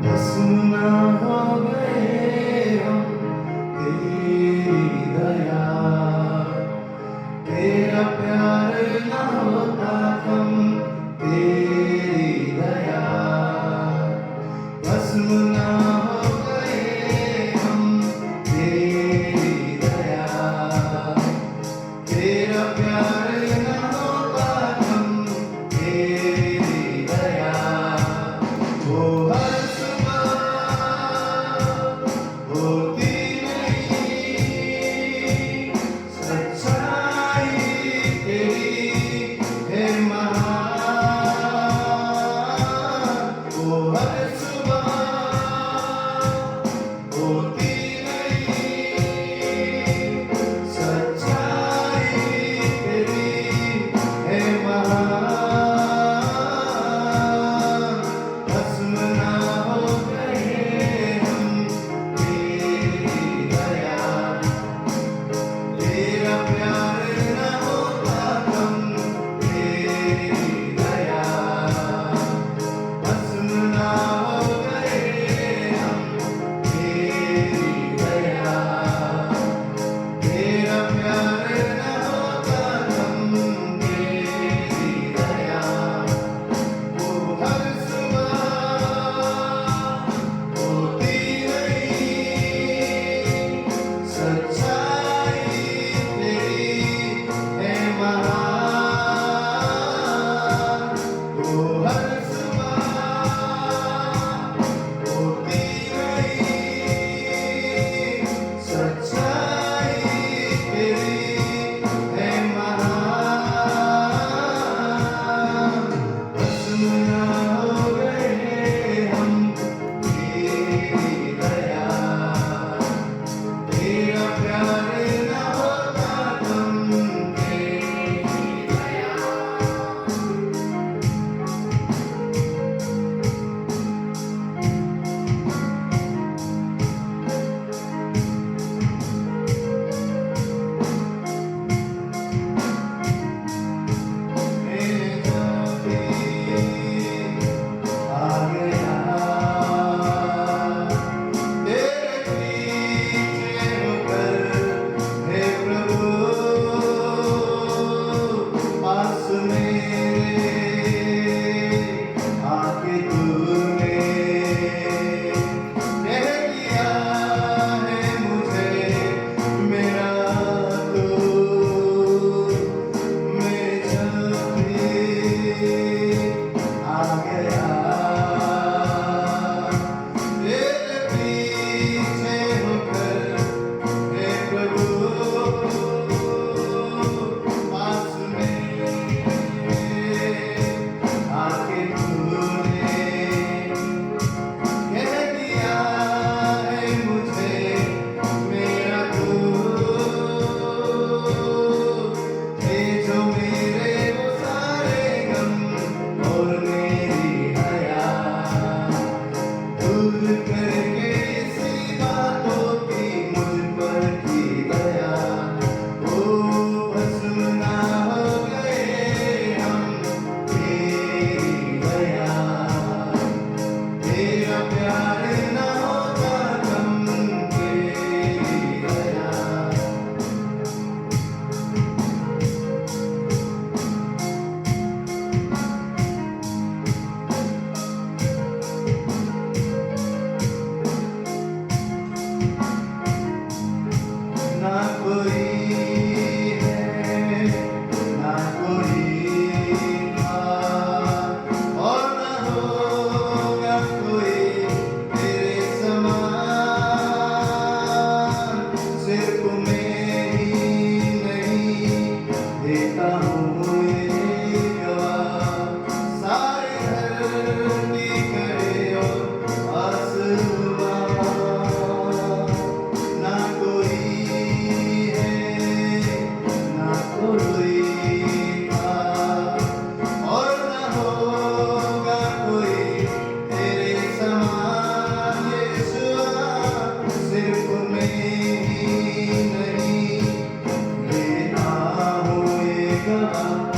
भस्म ना हो गए हम तेरी दया, तेरा प्यार ना होता कम तेरी दया। भस्म ना हो गए हम तेरी दया, तेरा प्यार ना होता कम तेरी दया। वो हर सुबह होती नहीं, सच्चाई तेरी है महान। वो हर सुबह होती नहीं, सच्चाई तेरी है महान। भस्म ना हो गए हम तेरी दया, तेरा प्यार ना होता कम तेरी दया। भस्म ना हो गए हम तेरी दया, तेरा प्यार ना होता कम तेरी दया। वो हर सुबह होती नहीं, सच्चाई तेरी है महान। वो हर सुबह होती नहीं, सच्चाई तेरी है महान। भस्म ना हो गए हम तेरी दया, तेरा प्यार ना होता कम तेरी दया। मैं जब भी आ गया तेरे पीछे होकर, हे प्रभु पास मेरे आके तूने कह दिया है मुझे मेरा तू। मैं जब भी आ गया तेरे पीछे होकर, हे प्रभु पास मेरे आके तूने कह दिया है मुझे मेरा तू। हे जो मेरे वो सारे गम और मेरी हया दूर करके इसी बातों की मुझ पर की दया। ओ भस्म ना हो गए हम तेरी दया, तेरा प्यार ना होता कम तेरी दया। ना कोई है ना कोई था और ना होगा कोई तेरे समान। सिर्फ मैं ही नहीं देता हूँ ये गवाह, सारे धरती करे और आसमां। ना कोई है ना कोई था और ना होगा कोई तेरे समान। यीशुआ सिर्फ मैं ही नहीं देता हूँ ये गवाह,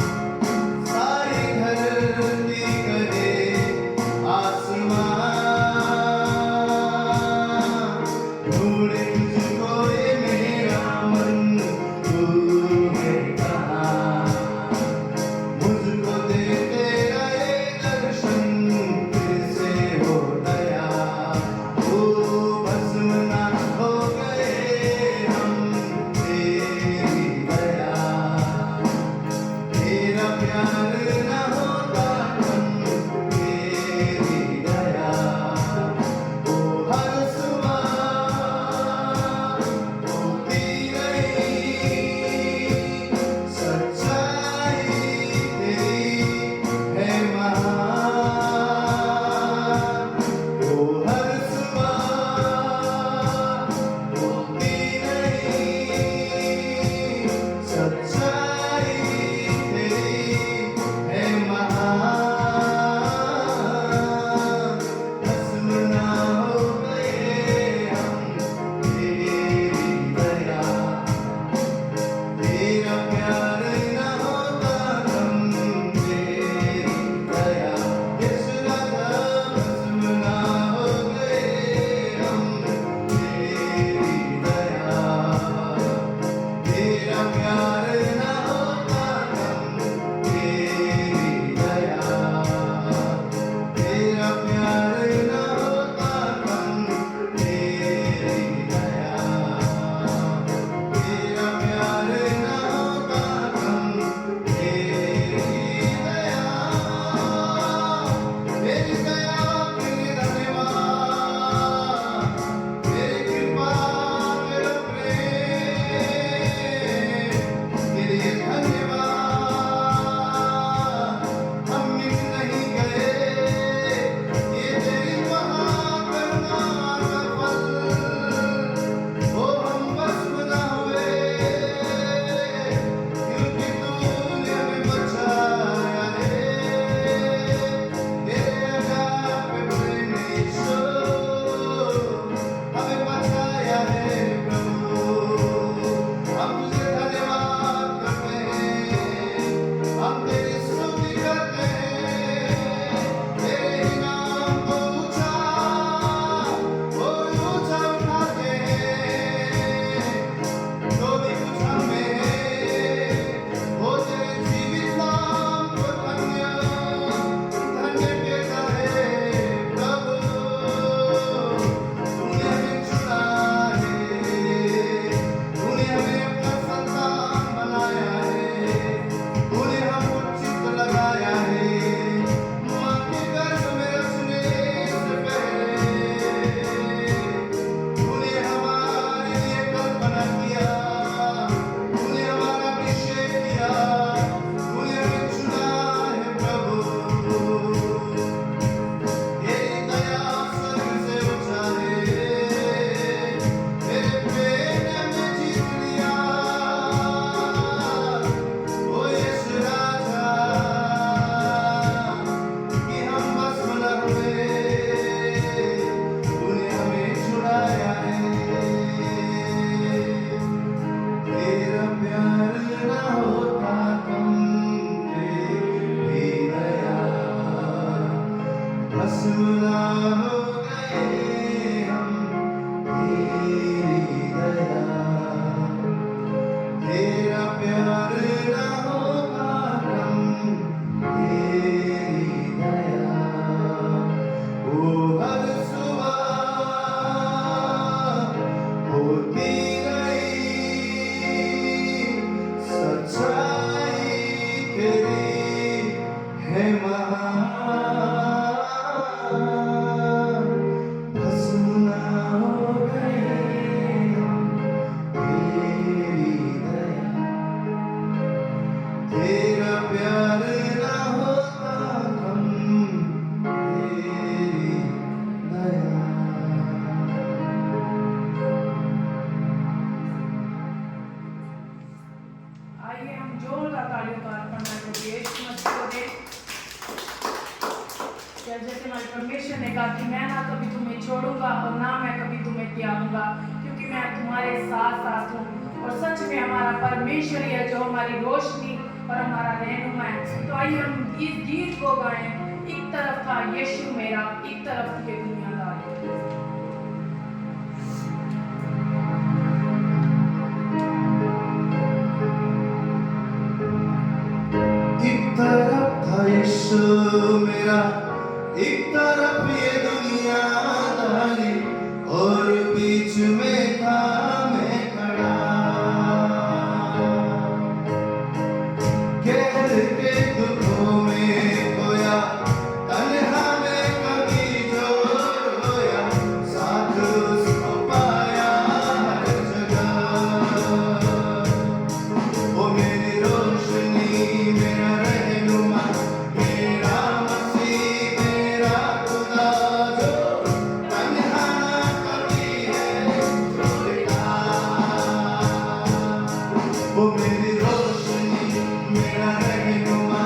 भस्म ना हो गए हम, तेरी दया, तेरा प्यार ना होता कम, तेरी दया। ओ हर सुबह होती रही सच्चाई तेरी है महान। भस्म ना हो गए हम, तेरी दया, तेरा प्यार ना होता कम, तेरी दया। आइए हम जोरदार तालियों का अर्पण करेंगे यीशु मसीह को दें। क्या जैसे हमारे परमेश्वर ने कहा कि मैं ना कभी तुम्हें छोड़ूंगा और ना मैं कभी तुम्हें त्यागूंगा, क्योंकि मैं तुम्हारे साथ साथ हूँ। और सच में हमारा परमेश्वर ही है जो हमारी रोशनी और हमारा रहनुमा है। तो आइए हम इस गीत को गाएं। एक तरफ था यीशु मेरा, एक तरफ थी दुनियादारी। एक तरफ था यीशु मेरा, एक तरफ ये दुनियादारी, और बीच में था मैं खड़ा। कहर के दुखों में खोया, तन्हा में कभी जो रोया, साथ उसको पाया हर जगह। वो मेरी रोशनी, मेरा रहनुमा, मेरा मसीह, मेरा खुदा, जो तन्हा कभी है छोड़ता। वो मेरी रोशनी, मेरा रहनुमा,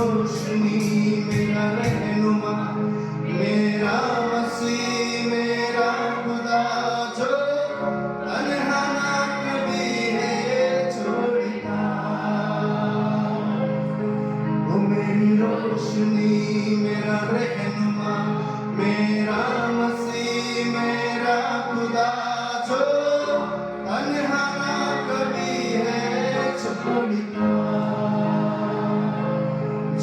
रोशनी मेरा रहनुमा मेरा मसीह मेरा खुदा जो तन्हा ना कभी है छोड़ता वो मेरी रोशनी मेरा रहनुमा मेरा मसीह मेरा खुदा जो तन्हा ना कभी है छोड़ता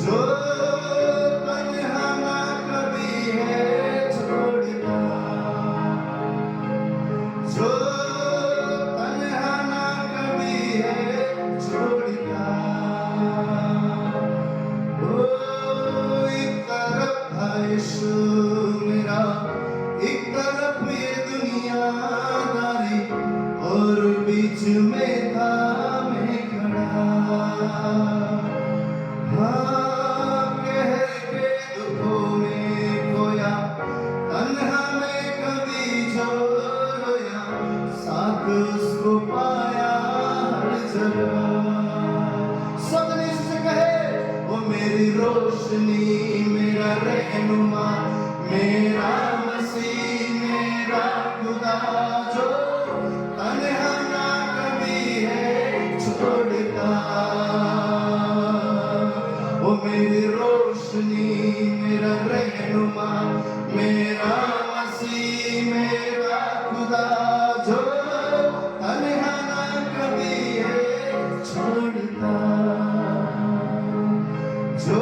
जो तन्हा ना कभी है छोड़ता जो तन्हा ना कभी है छोड़ता ओ एक तरफ था यीशु मेरा एक तरफ ये दुनियादारी और बीच में था मैं खड़ा हाँ कहर के दुखों में खोया तन्हा में कभी जो रोया साथ उसको पाया हर जगह सदने से कहे वो मेरी रोशनी मेरा रहनुमा मेरा मसीह मेरा खुदा जो तन्हा ना कभी है छोड़ता वो मेरी रोशनी मेरा रहनुमा मेरा मसीह मेरा खुदा जो तन्हा ना कभी है छोड़ता जो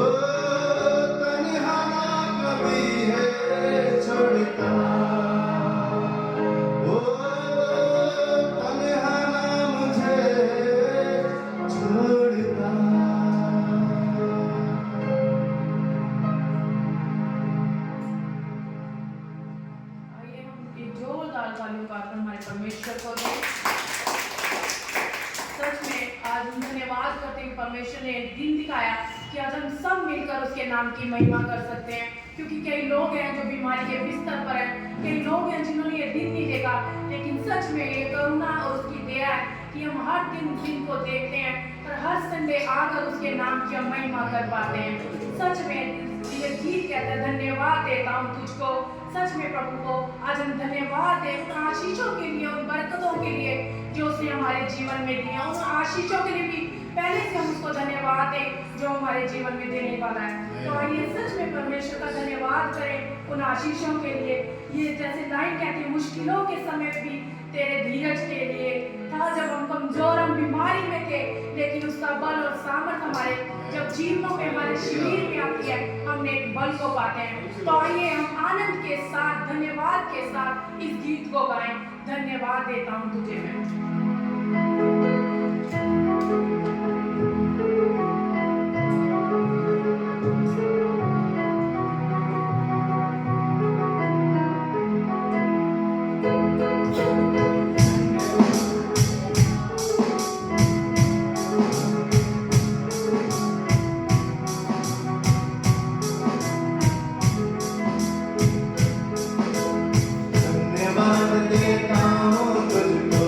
तन्हा ना कभी है छोड़ता ओ तन्हा ना मुझे छोड़ता आइए हम एक जोरदार तालियों का हमारे परमेश्वर को दें। सच में आज हम धन्यवाद करते हैं परमेश्वर ने एक दिन दिखाया कि आज हम सब मिलकर उसके नाम की महिमा कर सकते हैं, क्योंकि कई लोग हैं जो बीमारी के बिस्तर पर हैं, कई लोग हैं जिन्होंने ये दिन नहीं देखा, लेकिन सच में ये करुणा और उसकी दया है कि हम हर दिन को देखते हैं और हर संडे आकर उसके नाम की हम महिमा कर पाते हैं। सच में ये गीत कहता है धन्यवाद देता हूँ तुझको। सच में प्रभु को आज हम धन्यवाद दें उन आशीषों के लिए, उन बरकतों के लिए जो उसने हमारे जीवन में दिया, उन आशीषों के लिए भी पहले से हम उसको धन्यवाद दें जो हमारे जीवन में देने वाला है। तो आइए सच में परमेश्वर का धन्यवाद करें उन आशीषों के लिए। ये जैसे लाइन कहती है मुश्किलों के समय भी तेरे धीरज के लिए था, जब हम कमजोर हम बीमारी में थे, लेकिन उसका बल और सामर्थ हमारे जब जीवनों में हमारे शरीर में आती है हमने एक बल को पाते हैं। तो आइए हम आनंद के साथ धन्यवाद के साथ इस गीत को गाएं। धन्यवाद देता हूँ तुझे मैं। धन्यवाद देता हूँ तुझको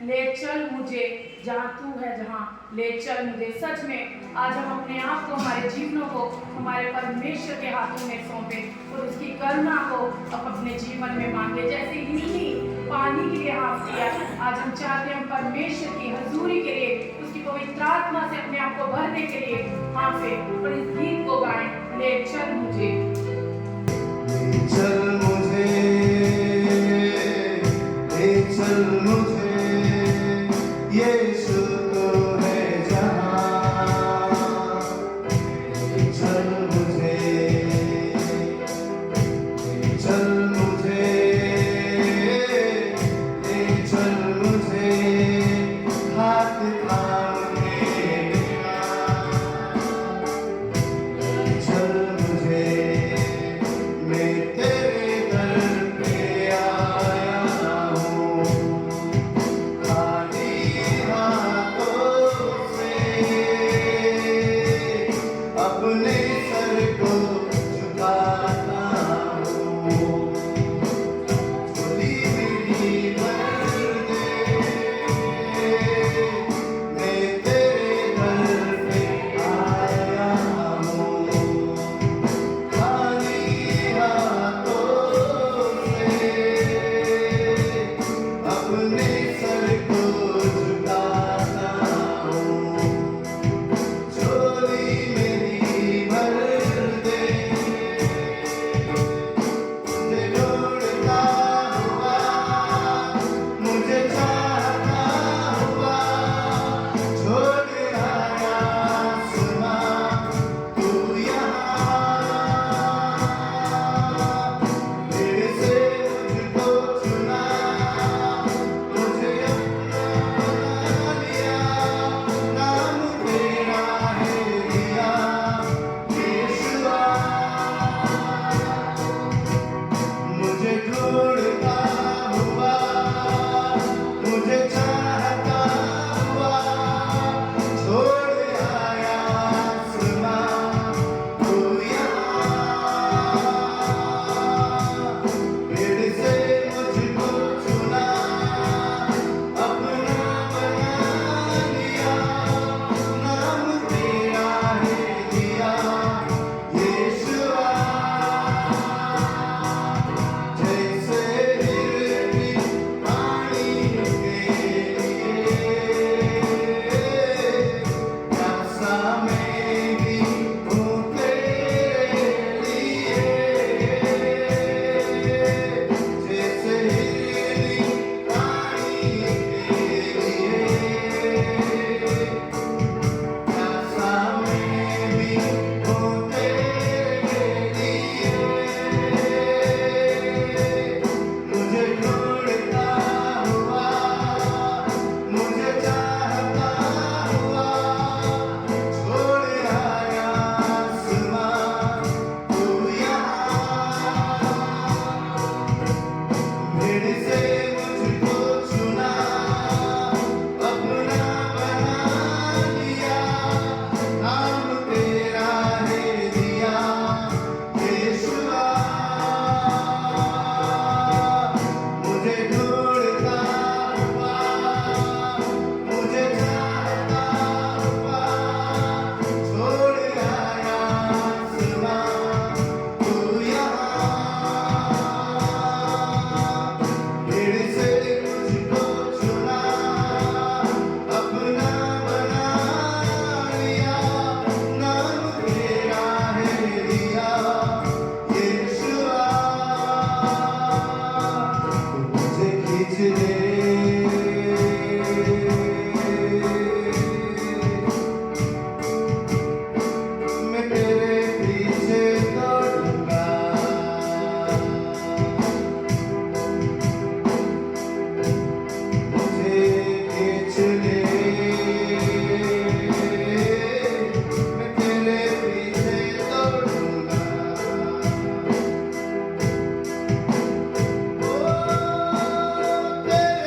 ले चल मुझे जहाँ तू है, जहाँ ले चल मुझे। सच में आज हम अपने आप को, हमारे जीवनों को हमारे परमेश्वर के हाथों में सौंपे और उसकी करुणा को अपने जीवन में मांगे। जैसे लिली पानी के लिए हाँफ किया, आज हम चाहते हैं परमेश्वर की हजूरी के लिए, उसकी पवित्र आत्मा से अपने आप को भरने के लिए हाँफे और इस गीत को गाएं, ले चल मुझे। ले चल मुझे, ले चल मुझे, यीशु तो है जहाँ। ले चल मुझे, ले चल मुझे, ले चल मुझे, हाथ थाम के बिना। ले चल मुझे, मैं तेरे दर पे आया हूँ, खाली हाथों से अपने सर को झुकाता हूँ। झोली मेरी भर दे, मैं तेरे दर पे आया हूँ, खाली हाथों से अपने सर को झुकाता हूँ। झोली मेरी भर दे, मुझे ढूंढता हुआ, मुझे चाहता हुआ, छोड़ आया आसमां तू यहाँ। फिर से मुझको चुना, मुझे अपना बना लिया, नाम तेरा है दिया, यीशुआ। मुझे ढूंढता हुआ, मुझे चाहता हुआ, छोड़ आया आसमां तू यहाँ। फिर से मुझको चुना, अपना बना लिया, नाम तेरा है दिया, यीशुआ। जैसे हिरनी पानी के लिए, प्यासा मैं भी हूँ तेरे लिए। जैसे हिरनी पानी के लिए, प्यासा मैं भी हूँ तेरे लिए। मुझे ढूंढता हुआ, मुझे चाहता हुआ, छोड़ आया आसमां तू यहाँ। फिर से मुझको चुना, अपना बना लिया, नाम तेरा है दिया, यीशुआ। मुझे ढूंढता हुआ, मुझे चाहता हुआ, छोड़ आया आसमां तू यहाँ। फिर से मुझको चुना, अपना बना लिया, नाम तेरा है दिया, यीशुआ। मुझे खींच ले, मैं तेरे पीछे दौड़ूंगा। मुझे खींच ले, मैं तेरे पीछे दौड़ूंगा। ओ तेरे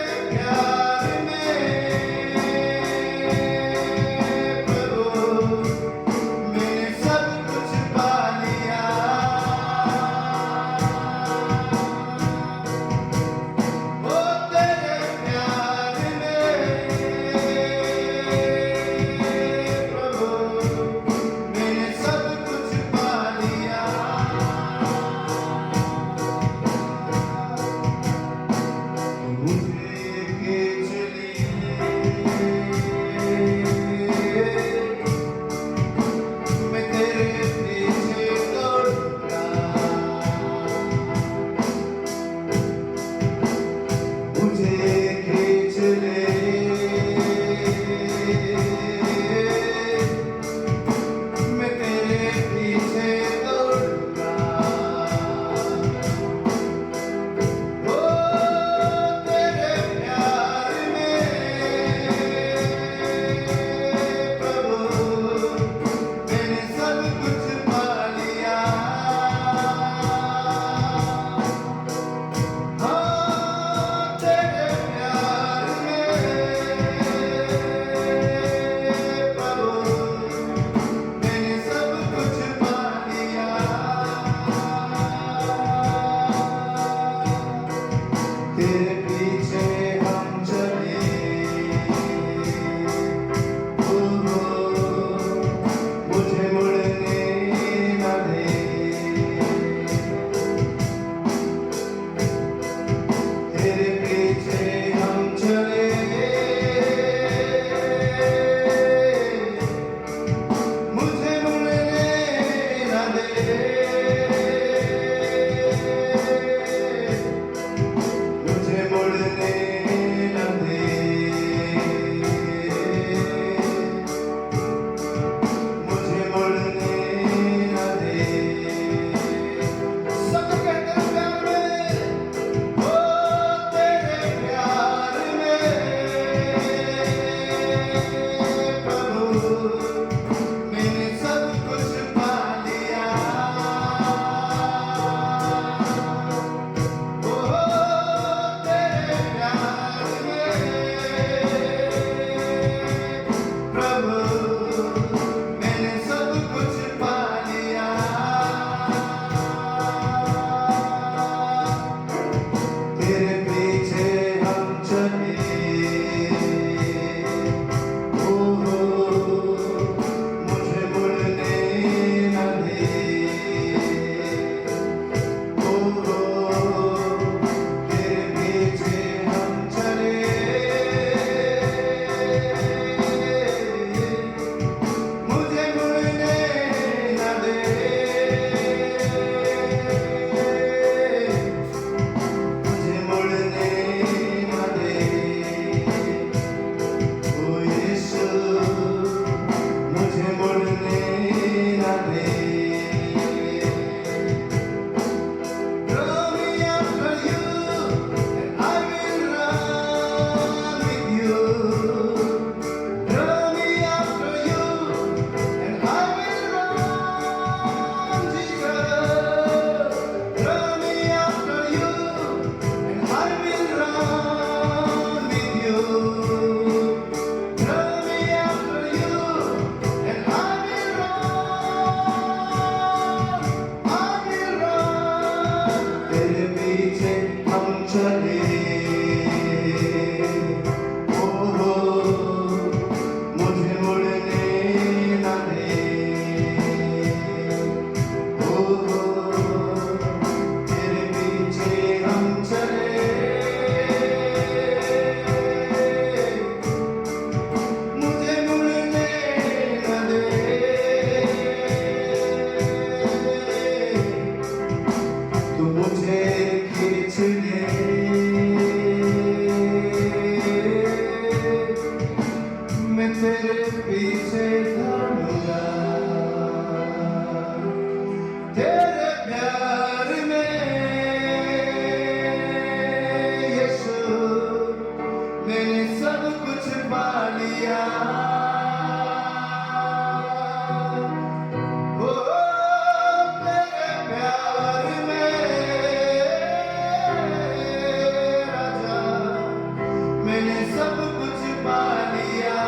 मैंने सब कुछ पा लिया।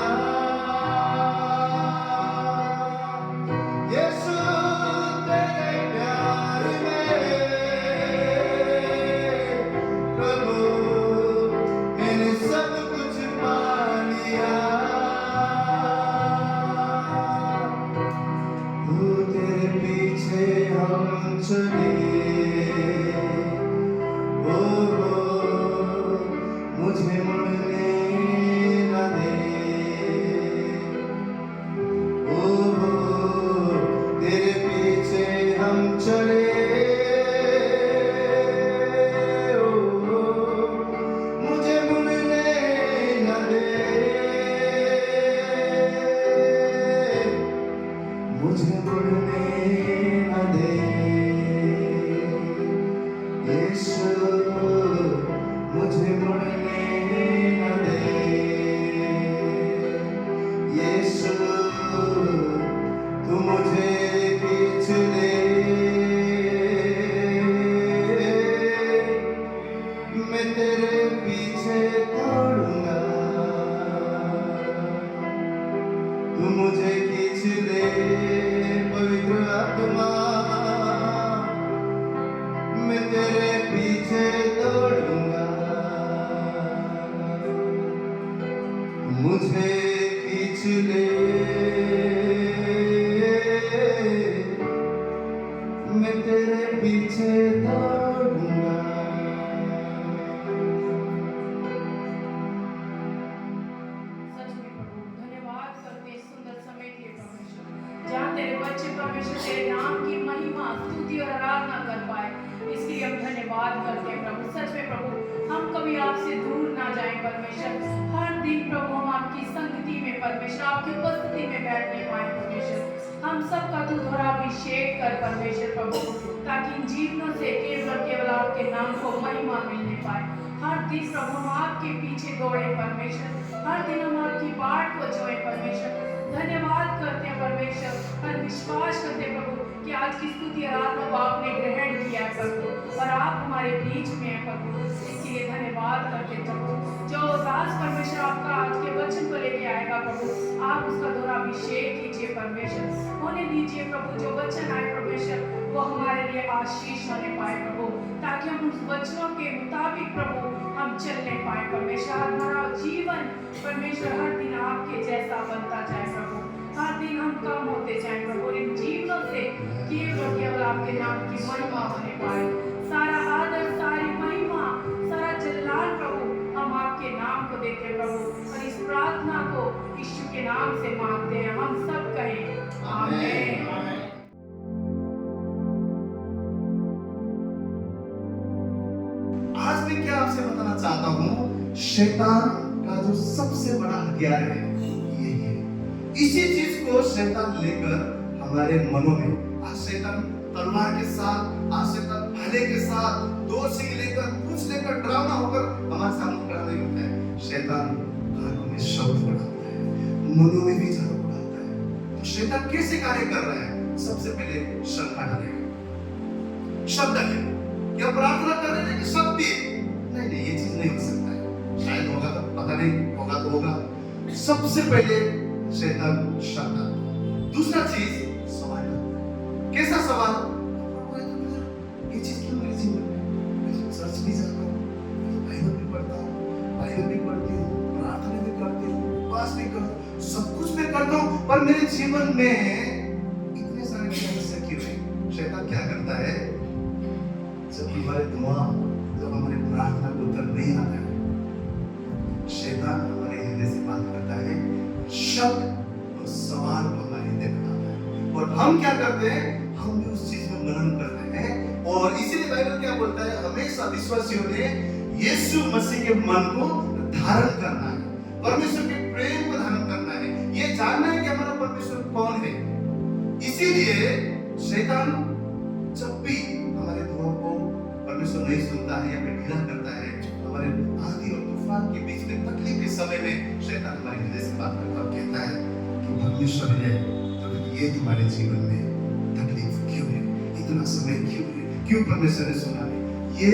यीशु तेरे प्यार में, प्रभु मैंने सब कुछ पा लिया। तेरे पीछे हम चले, मुझे मुड़ने न दे। तेरे पीछे हम चले, मुझे मुड़ने न दे। मुझे मुड़ने न दे यीशु, मुझे मुड़ने न दे यीशु। तू मुझे खींच ले, मैं तेरे पीछे दौड़ूंगा। तू मुझे खींच ले पवित्र आत्मा, मैं तेरे पीछे दौड़ूंगा। मुझे खींच ले, मैं तेरे पीछे दौड़ूंगा। सच में प्रभु धन्यवाद करते हैं सुंदर समय के लिए परमेश्वर, जहाँ तेरे बच्चे परमेश्वर तेरे नाम की महिमा स्तुति और आराधना कर पाए, इसके लिए हम धन्यवाद करते हैं प्रभु। सच में प्रभु हम कभी आपसे दूर ना जाएं परमेश्वर, हर दिन प्रभु हम आपकी संगति में परमेश्वर, आपकी उपस्थिति में बैठने पाए परमेश्वर। हम सबका तू धराभिषेक कर परमेश्वर प्रभु, ताकि इन जीवनों से केवल आपके नाम को महिमा मिलने पाए। हर दिन प्रभु हम आपके पीछे दौड़े परमेश्वर, हर दिन हम आपकी बाट को जोए परमेश्वर। धन्यवाद करते हैं परमेश्वर, पर विश्वास करते हैं प्रभु कि आज की स्तुति आराधना को आपने ग्रहण किया है प्रभु, और आप हमारे बीच में हैं प्रभु। इसके लिए धन्यवाद करते हैं प्रभु। जो दास परमेश्वर आपका आज के वचन को लेके आएगा प्रभु, आप उसका धराभिषेक कीजिए परमेश्वर, होने दीजिए प्रभु। जो वचन आए परमेश्वर वो हमारे लिए आशीष होने पाए प्रभु, ताकि हम उस वचनों के मुताबिक प्रभु हम चलने पाए परमेश्वर। हमारा जीवन परमेश्वर हर दिन आपके जैसा बनता जाए प्रभु, हर दिन हम कम होते जाए प्रभु, इन जीवनों से केवल आपके नाम की महिमा होने पाए। सारा आदर, सारी महिमा, सारा जलाल प्रभु हम आपके नाम को देते हैं प्रभु, और इस प्रार्थना को यीशु के नाम से मांगते हैं। हम सब कहें आमीन। आज मैं क्या आपसे बताना चाहता हूँ, शैतान का जो सबसे बड़ा हथियार है ये है। इसी चीज को शैतान लेकर हमारे मनों में, आज शैतान तलवार के साथ, आज शैतान भाले के साथ, दो सिंह लेकर, पूंछ लेकर, डरावना होकर हमारे सामने खड़ा नहीं होता है। शैतान घरों में शब्द बढ़ाता है, मनों में भी झाड़ू बढ़ाता है। तो शैतान कैसे कार्य कर रहा है? सबसे पहले शंका डालेगा, शब्द डालेगा, क्या प्रार्थना कर रहे हैं कि सब दिए? नहीं, ये चीज नहीं हो सकता है, शायद होगा तो पता नहीं, होगा तो होगा। सबसे पहले शैतान शब्द डालता। दूसरा चीज सवाल डालता है। कैसा सवाल? ये चीज क्यों मेरे जीवन में? मैं तो चर्च भी जाता हूँ, बाइबल भी पढ़ता हूँ, बाइबल भी पढ़ती हूँ, प्रार्थना भी करती हूँ, उपवास भी करता हूँ, सब कुछ मैं करता हूँ, पर मेरे जीवन में इतने सारे समस्या क्यों है? शैतान क्या करता है? जब हमारे दुआ, जब हमारे प्रार्थना को उत्तर नहीं आता है, शैतान हमारे हृदय से बात करता है, शब्द और सवाल को हमारे हृदय में आता है, और हम क्या करते हैं? हम भी उस चीज में मनन करते हैं। और इसीलिए बाइबल क्या बोलता है? हमेशा विश्वासियों ने यीशु मसीह के मन को धारण करना है, परमेश्वर के प्रेम को धारण करना है, ये जानना है कि हमारा परमेश्वर कौन है। इसीलिए शैतान जब भी हमारे दुआ को परमेश्वर नहीं सुनता है या फिर ढीला करता है, हमारे आंधी और तूफान के बीच में, तकलीफ के समय में शैतान हमारे हृदय से बात करता और कहता है कि परमेश्वर है, तो ये तुम्हारे जीवन में तकलीफ क्यों है, इतना समय क्यों है, क्यों परमेश्वर ने सुना है? ये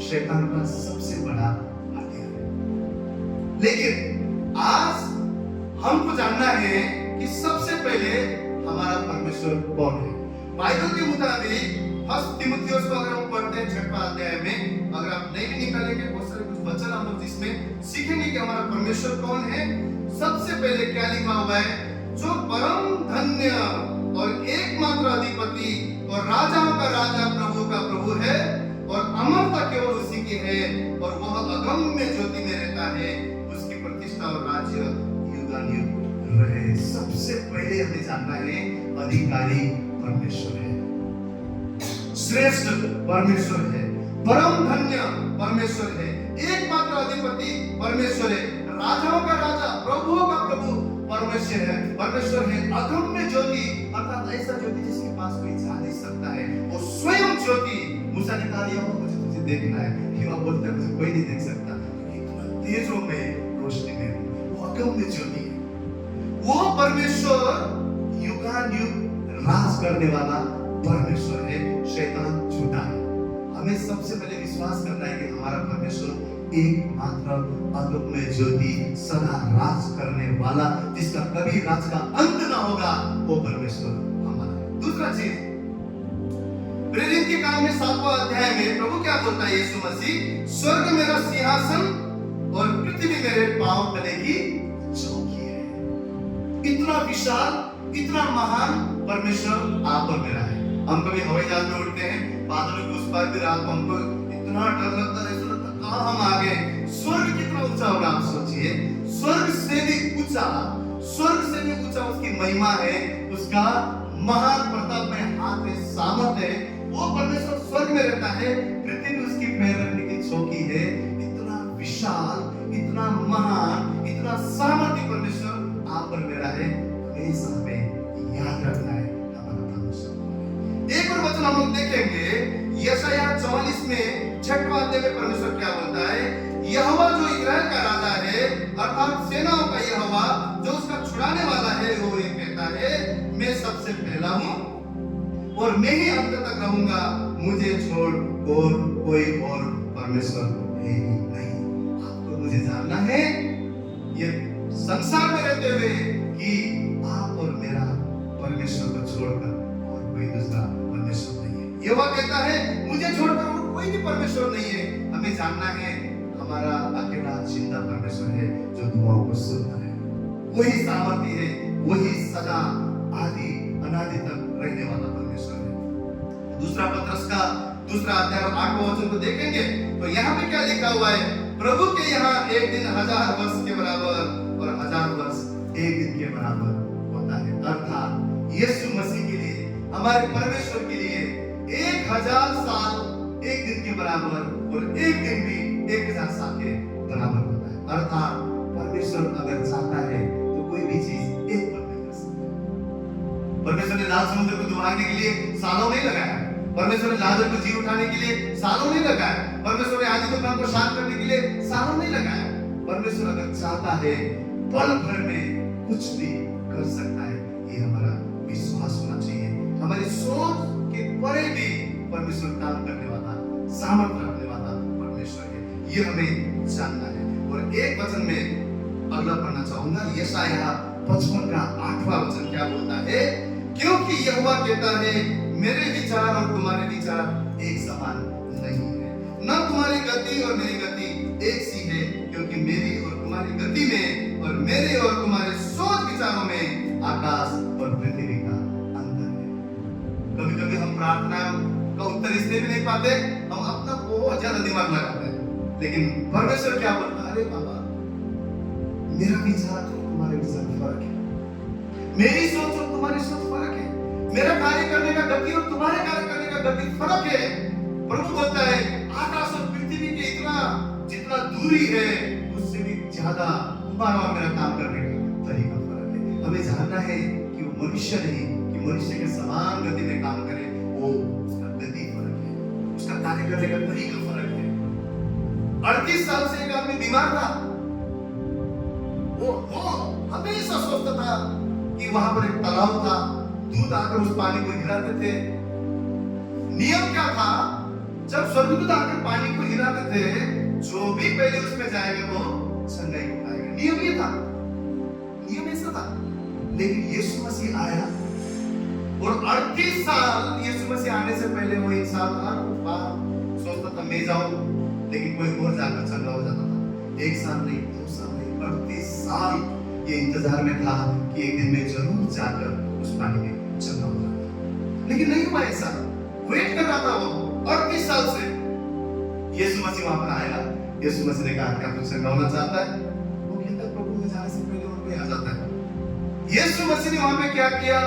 शैतान का सबसे बड़ा हथियार है। लेकिन आज हमको जानना है कि सबसे पहले हमारा परमेश्वर कौन है। बाइबल के मुताबिक फर्स्ट तिमुथियुस को अगर हम पढ़ते हैं 6वां अध्याय में, अगर आप नहीं भी निकालेंगे बहुत सारे कुछ वचन हम लोग जिसमें सीखेंगे कि हमारा परमेश्वर कौन है। सबसे पहले क्या लिखा हुआ है, जो परम धन्य और एकमात्र अधिपति और राजाओं का राजा प्रभु का प्रभु है और अमरता केवल उसी की है और वह अगम्य ज्योति में रहता है, उसकी प्रतिष्ठा और राज्य युगानुयुग रहे। सबसे पहले हमें जानना है अधिकारी परमेश्वर है, श्रेष्ठ परमेश्वर है, परम धन्य परमेश्वर है, एकमात्र अधिपति परमेश्वर है, राजाओं का राजा प्रभुओं का प्रभु परमेश्वर है, अगम्य ज्योति अर्थात ऐसा ज्योति जिसके पास कोई जा नहीं सकता है, वो स्वयं ज्योति। मूसा ने कहा यहोवा मुझे तुझे देखना है, यहोवा बोलता है मुझे कोई नहीं देख सकता क्योंकि इतना तेजों में रोशनी में हूं। वो अगम्य ज्योति है, वो परमेश्वर युगानुयुग राज करने वाला परमेश्वर है, शैतान झूठा है। हमें सबसे पहले विश्वास करना है कि हमारा परमेश्वर एकमात्र अगम्य ज्योति सदा राज करने वाला, जिसका कभी राज का अंत ना होगा, वो परमेश्वर हमारा है। दूसरा चीज, प्रेरित के काम में 7वां अध्याय में प्रभु क्या बोलता है यीशु मसीह, स्वर्ग मेरा सिंहासन और पृथ्वी मेरे पांव तले की चौकी है। इतना विशाल, इतना महान परमेश्वर आप और मेरा है। हम कभी हवाई जहाज में उड़ते हैं, बादलों के उस पार भी रात को हमको इतना डर लगता है, ऐसा लगता है कहां हम आ गए। स्वर्ग कितना ऊंचा होगा आप सोचिए, स्वर्ग से भी ऊंचा, स्वर्ग से भी ऊंचा उसकी महिमा है, उसका महान प्रताप में हाथ है, सामर्थ है। वो परमेश्वर स्वर्ग में रहता है, पृथ्वी में उसकी पैर रखने की चौकी है। इतना विशाल, इतना महान, इतना सामर्थ्य परमेश्वर आप और मेरा है। हमेशा हमें याद रखना है हमारा परमेश्वर। एक और वचन हम लोग देखेंगे, यशायाह 44 में 6वां अध्याय में परमेश्वर क्या बोलता है, यहोवा जो इस्राएल का राजा है अर्थात सेनाओं का यहोवा जो उसका छुड़ाने वाला है, वो ये कहता है, मैं सबसे पहला हूं और मैं ही अंत तक रहूंगा, मुझे छोड़ और कोई और परमेश्वर है ही नहीं। आपको मुझे जानना है ये संसार में रहते हुए कि आप और मेरा परमेश्वर को छोड़कर और कोई दूसरा परमेश्वर नहीं है। यहोवा कहता है मुझे छोड़कर और कोई भी परमेश्वर नहीं है। हमें जानना है हमारा अकेला जिंदा परमेश्वर है जो दुआओं को सुनता है, वही सामर्थ्य है, वही सदा आदि अनादि तक रहने वाला परमेश्वर है। दूसरा पत्रस का 2 अध्याय 8वां वचन को देखेंगे तो यहाँ पे क्या लिखा हुआ है, प्रभु के यहाँ एक दिन 1000 वर्ष के बराबर और 1000 वर्ष एक दिन के बराबर होता है। अर्थात यीशु मसीह के लिए, हमारे परमेश्वर के लिए 1000 साल एक दिन के बराबर और एक दिन भी 1000 साल के बराबर होता है। अर्थात परमेश्वर अगर चाहता है तो कोई भी चीज एक पल में कर सकता है। परमेश्वर ने लाल समुद्र को डुबाने के लिए सालों नहीं लगाया, परमेश्वर ने लाजर को जी उठाने के लिए सालों नहीं लगाया, परमेश्वर ने आदि तूफान को शांत करने के लिए सालों नहीं लगाया। परमेश्वर अगर चाहता है पल भर में कुछ भी कर सकता है। ये हमारा विश्वास होना चाहिए। हमारी सोच के परे भी परमेश्वर काम करने वाला, सामर्थ्य रखने वाला परमेश्वर है, ये हमें जानना है। और एक वचन में अगला पढ़ना चाहूंगा, यशायाह 55 का 8वां वचन क्या बोलता है, क्योंकि यहोवा कहता है मेरे विचार और तुम्हारे विचार एक समान नहीं है, न तुम्हारी गति और मेरी गति एक सी है, क्योंकि मेरी और तुम्हारी गति में और मेरे और तुम्हारे सोच विचारों में आकाश और पृथ्वी का अंतर है। कभी कभी हम प्रार्थना का उत्तर इसलिए भी नहीं पाते, हम अपना बहुत ज्यादा दिमाग लगाते हैं, लेकिन परमेश्वर क्या बोलता है, अरे बाबा मेरा विचार और तुम्हारे विचार फर्क है, मेरी सोच और तुम्हारी सोच फर्क है, मेरा कार्य करने का गति और तुम्हारे कार्य करने का गति फर्क है। प्रभु बोलता है आकाश और पृथ्वी के इतना जितना दूरी है उससे भी ज्यादा तुम्हारा और मेरा काम करने का तरीका फर्क है। हमें जानना है कि वो मनुष्य नहीं कि मनुष्य के समान गति में काम करे, वो उसका गति फर्क है, उसका कार्य करने का तरीका फर्क है। 38 साल से एक आदमी बीमार था, वो हमेशा सोचता था कि वहां पर एक तालाब था, दूत आकर उस पानी को हिलाते थे। नियम क्या था, जब स्वर्गदूत आकर पानी को हिलाते थे, जो भी पहले उसमें जाएगा वो चंगाई को पाएगा। लेकिन यीशु मसीह आया और 38 साल यीशु मसीह आने से पहले वो इंसान हर बार सोचता था मैं जाऊं, लेकिन कोई और जाकर चंगा हो जाता था। 1 साल नहीं, 2 साल नहीं, 38 साल ये इंतजार में था कि एक दिन मैं जरूर जाकर उस पानी में चंगा हो जाता, लेकिन नहीं हुआ ऐसा। वेट कर रहा था वो 38 साल से। यीशु मसीह वहां पर आया। यीशु मसीह ने कहा क्या तू चंगा होना चाहता है? वो कहता प्रभु मैं जाने से पहले और कोई आ जाता है। यीशु मसीह ने वहां पे क्या किया?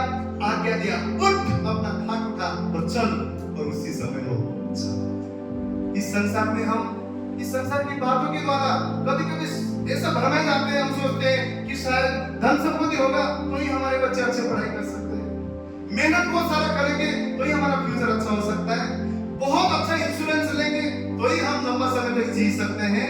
आज्ञा दिया, उठ, अपना खाट उठा और चल, और उसी समय वो चल। इस संसार में हम इस संसार की बातों के द्वारा कभी-कभी ऐसा भरमाए जाते हैं, हम सोचते हैं कि शायद धन संपत्ति होगा तो ही हमारे बच्चे अच्छे पढ़ाई कर सकते हैं, मेहनत बहुत सारा करेंगे तो ही हमारा फ्यूचर अच्छा हो सकता है, बहुत अच्छा इंश्योरेंस लेंगे तो ही हम लंबा समय तक जी सकते हैं,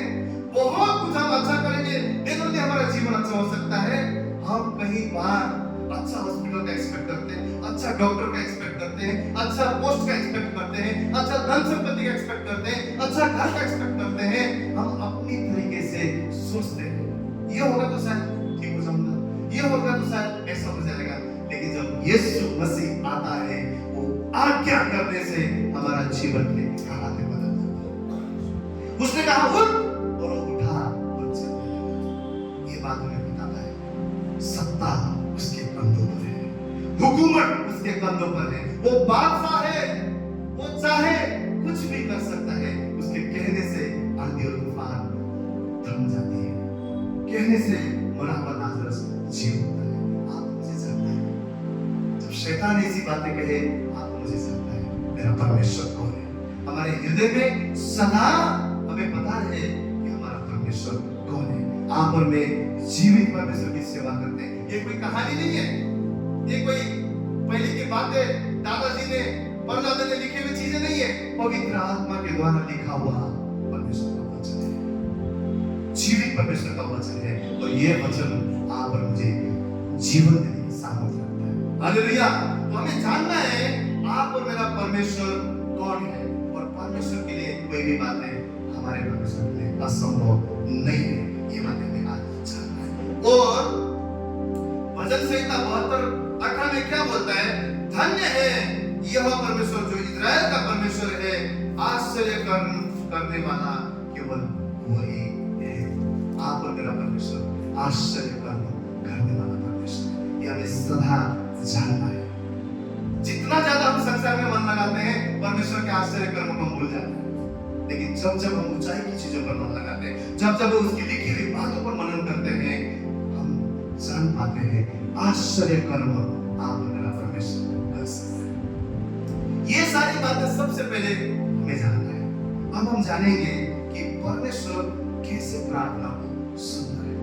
बहुत कुछ हम अच्छा करेंगे तो हमारा जीवन अच्छा हो सकता है। हम कहीं बार अच्छा हॉस्पिटल का एक्सपेक्ट करते हैं, अच्छा डॉक्टर का एक्सपेक्ट करते हैं, अच्छा पोस्ट का एक्सपेक्ट करते हैं, अच्छा धन संपत्ति का एक्सपेक्ट करते हैं, अच्छा घर का एक्सपेक्ट करते हैं। हम अपनी तरीके से सोचते हैं ये होगा तो शायद ठीक हो जाऊंगा, ये होगा तो शायद ऐसा हो जाएगा, लेकिन जब यीशु मसीह आता है वो आज्ञा करने से हमारा जीवन के हालात बदल जाते हैं। उसने कहा उठ, और वो उठा और चल। ये बात हमें बताता है सत्ता उसके कंधों पर है, हुकूमत उसके कंधों पर है, वो बादशाह है, वो चाहे कुछ भी कर सकता है। उसके कहने से आंधी और तूफान थम जाती है, कहने से मरा हुआ लाजरस जी उठता है। आप मुझे जानते हैं जब शैतान ऐसी बातें कहे आप मुझे जानता है मेरा परमेश्वर कौन है। हमारे हृदय में सदा हमें पता रहे कि हमारा परमेश्वर कौन है। आप और मैं जीवित परमेश्वर की सेवा करते हैं। ये कोई कहानी नहीं है, ये कोई पहले की बातें दादाजी ने परदादा ने लिखी हुई चीजें नहीं है, पवित्र आत्मा के द्वारा लिखा हुआ परमेश्वर का वचन है, जीवित परमेश्वर का वचन है, और ये वचन आप और मुझे जीवन देने की सामर्थ्य रखता है। हालेलुया। तो हमें जानना है आप और मेरा परमेश्वर कौन है, और परमेश्वर के लिए कोई भी बातें हमारे परमेश्वर के लिए असंभव नहीं है। ये बातें हमें आज जानना है। और भजन संहिता 72:18 में क्या बोलता है? धन्य है यह परमेश्वर जो इज़राइल का परमेश्वर है, आश्चर्य करने वाला केवल वही है। आप और मेरा परमेश्वर आश्चर्य करने वाला परमेश्वर, ये हमें सदा जानना है। जितना ज्यादा हम संसार में मन लगाते हैं परमेश्वर के आश्चर्य कर्मों को हम भूल जाते हैं, लेकिन जब जब हम ऊंचाई की चीजों पर मन लगाते हैं, जब जब उसकी लिखी हुई बातों पर मनन करते हैं, हम जान पाते हैं आश्चर्य कर्म आप मेरा परमेश्वर कर सकता है। ये सारी बातें सबसे पहले हमें जानना है। अब हम जानेंगे कि परमेश्वर कैसे प्रार्थना को सुनता है,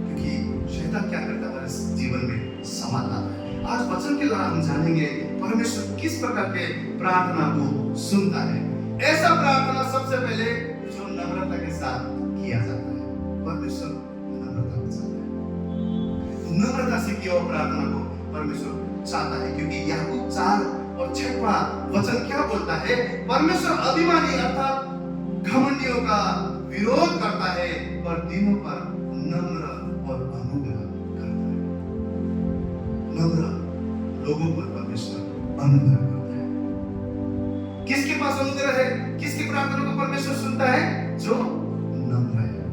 क्योंकि शैतान क्या करता है हमारे जीवन में सवाल लाता है। आज वचन के द्वारा हम जानेंगे परमेश्वर किस प्रकार के प्रार्थना को सुनता है। ऐसा प्रार्थना सबसे पहले जो नम्रता के साथ किया जाता है। परमेश्वर नम्रता को चाहता है, नम्रता से किया हुआ प्रार्थना को परमेश्वर चाहता है, क्योंकि याकूब 4:6 वचन क्या बोलता है? परमेश्वर अभिमानी अर्थात घमंडियों का विरोध करता है, पर दिनों पर नम्र और अनुग्रह करता है। नम्र लोगों पर परमेश्वर अनुग्रह करता है। किसके पास अनुग्रह है? किसकी प्रार्थना को परमेश्वर सुनता है? जो नम्र है।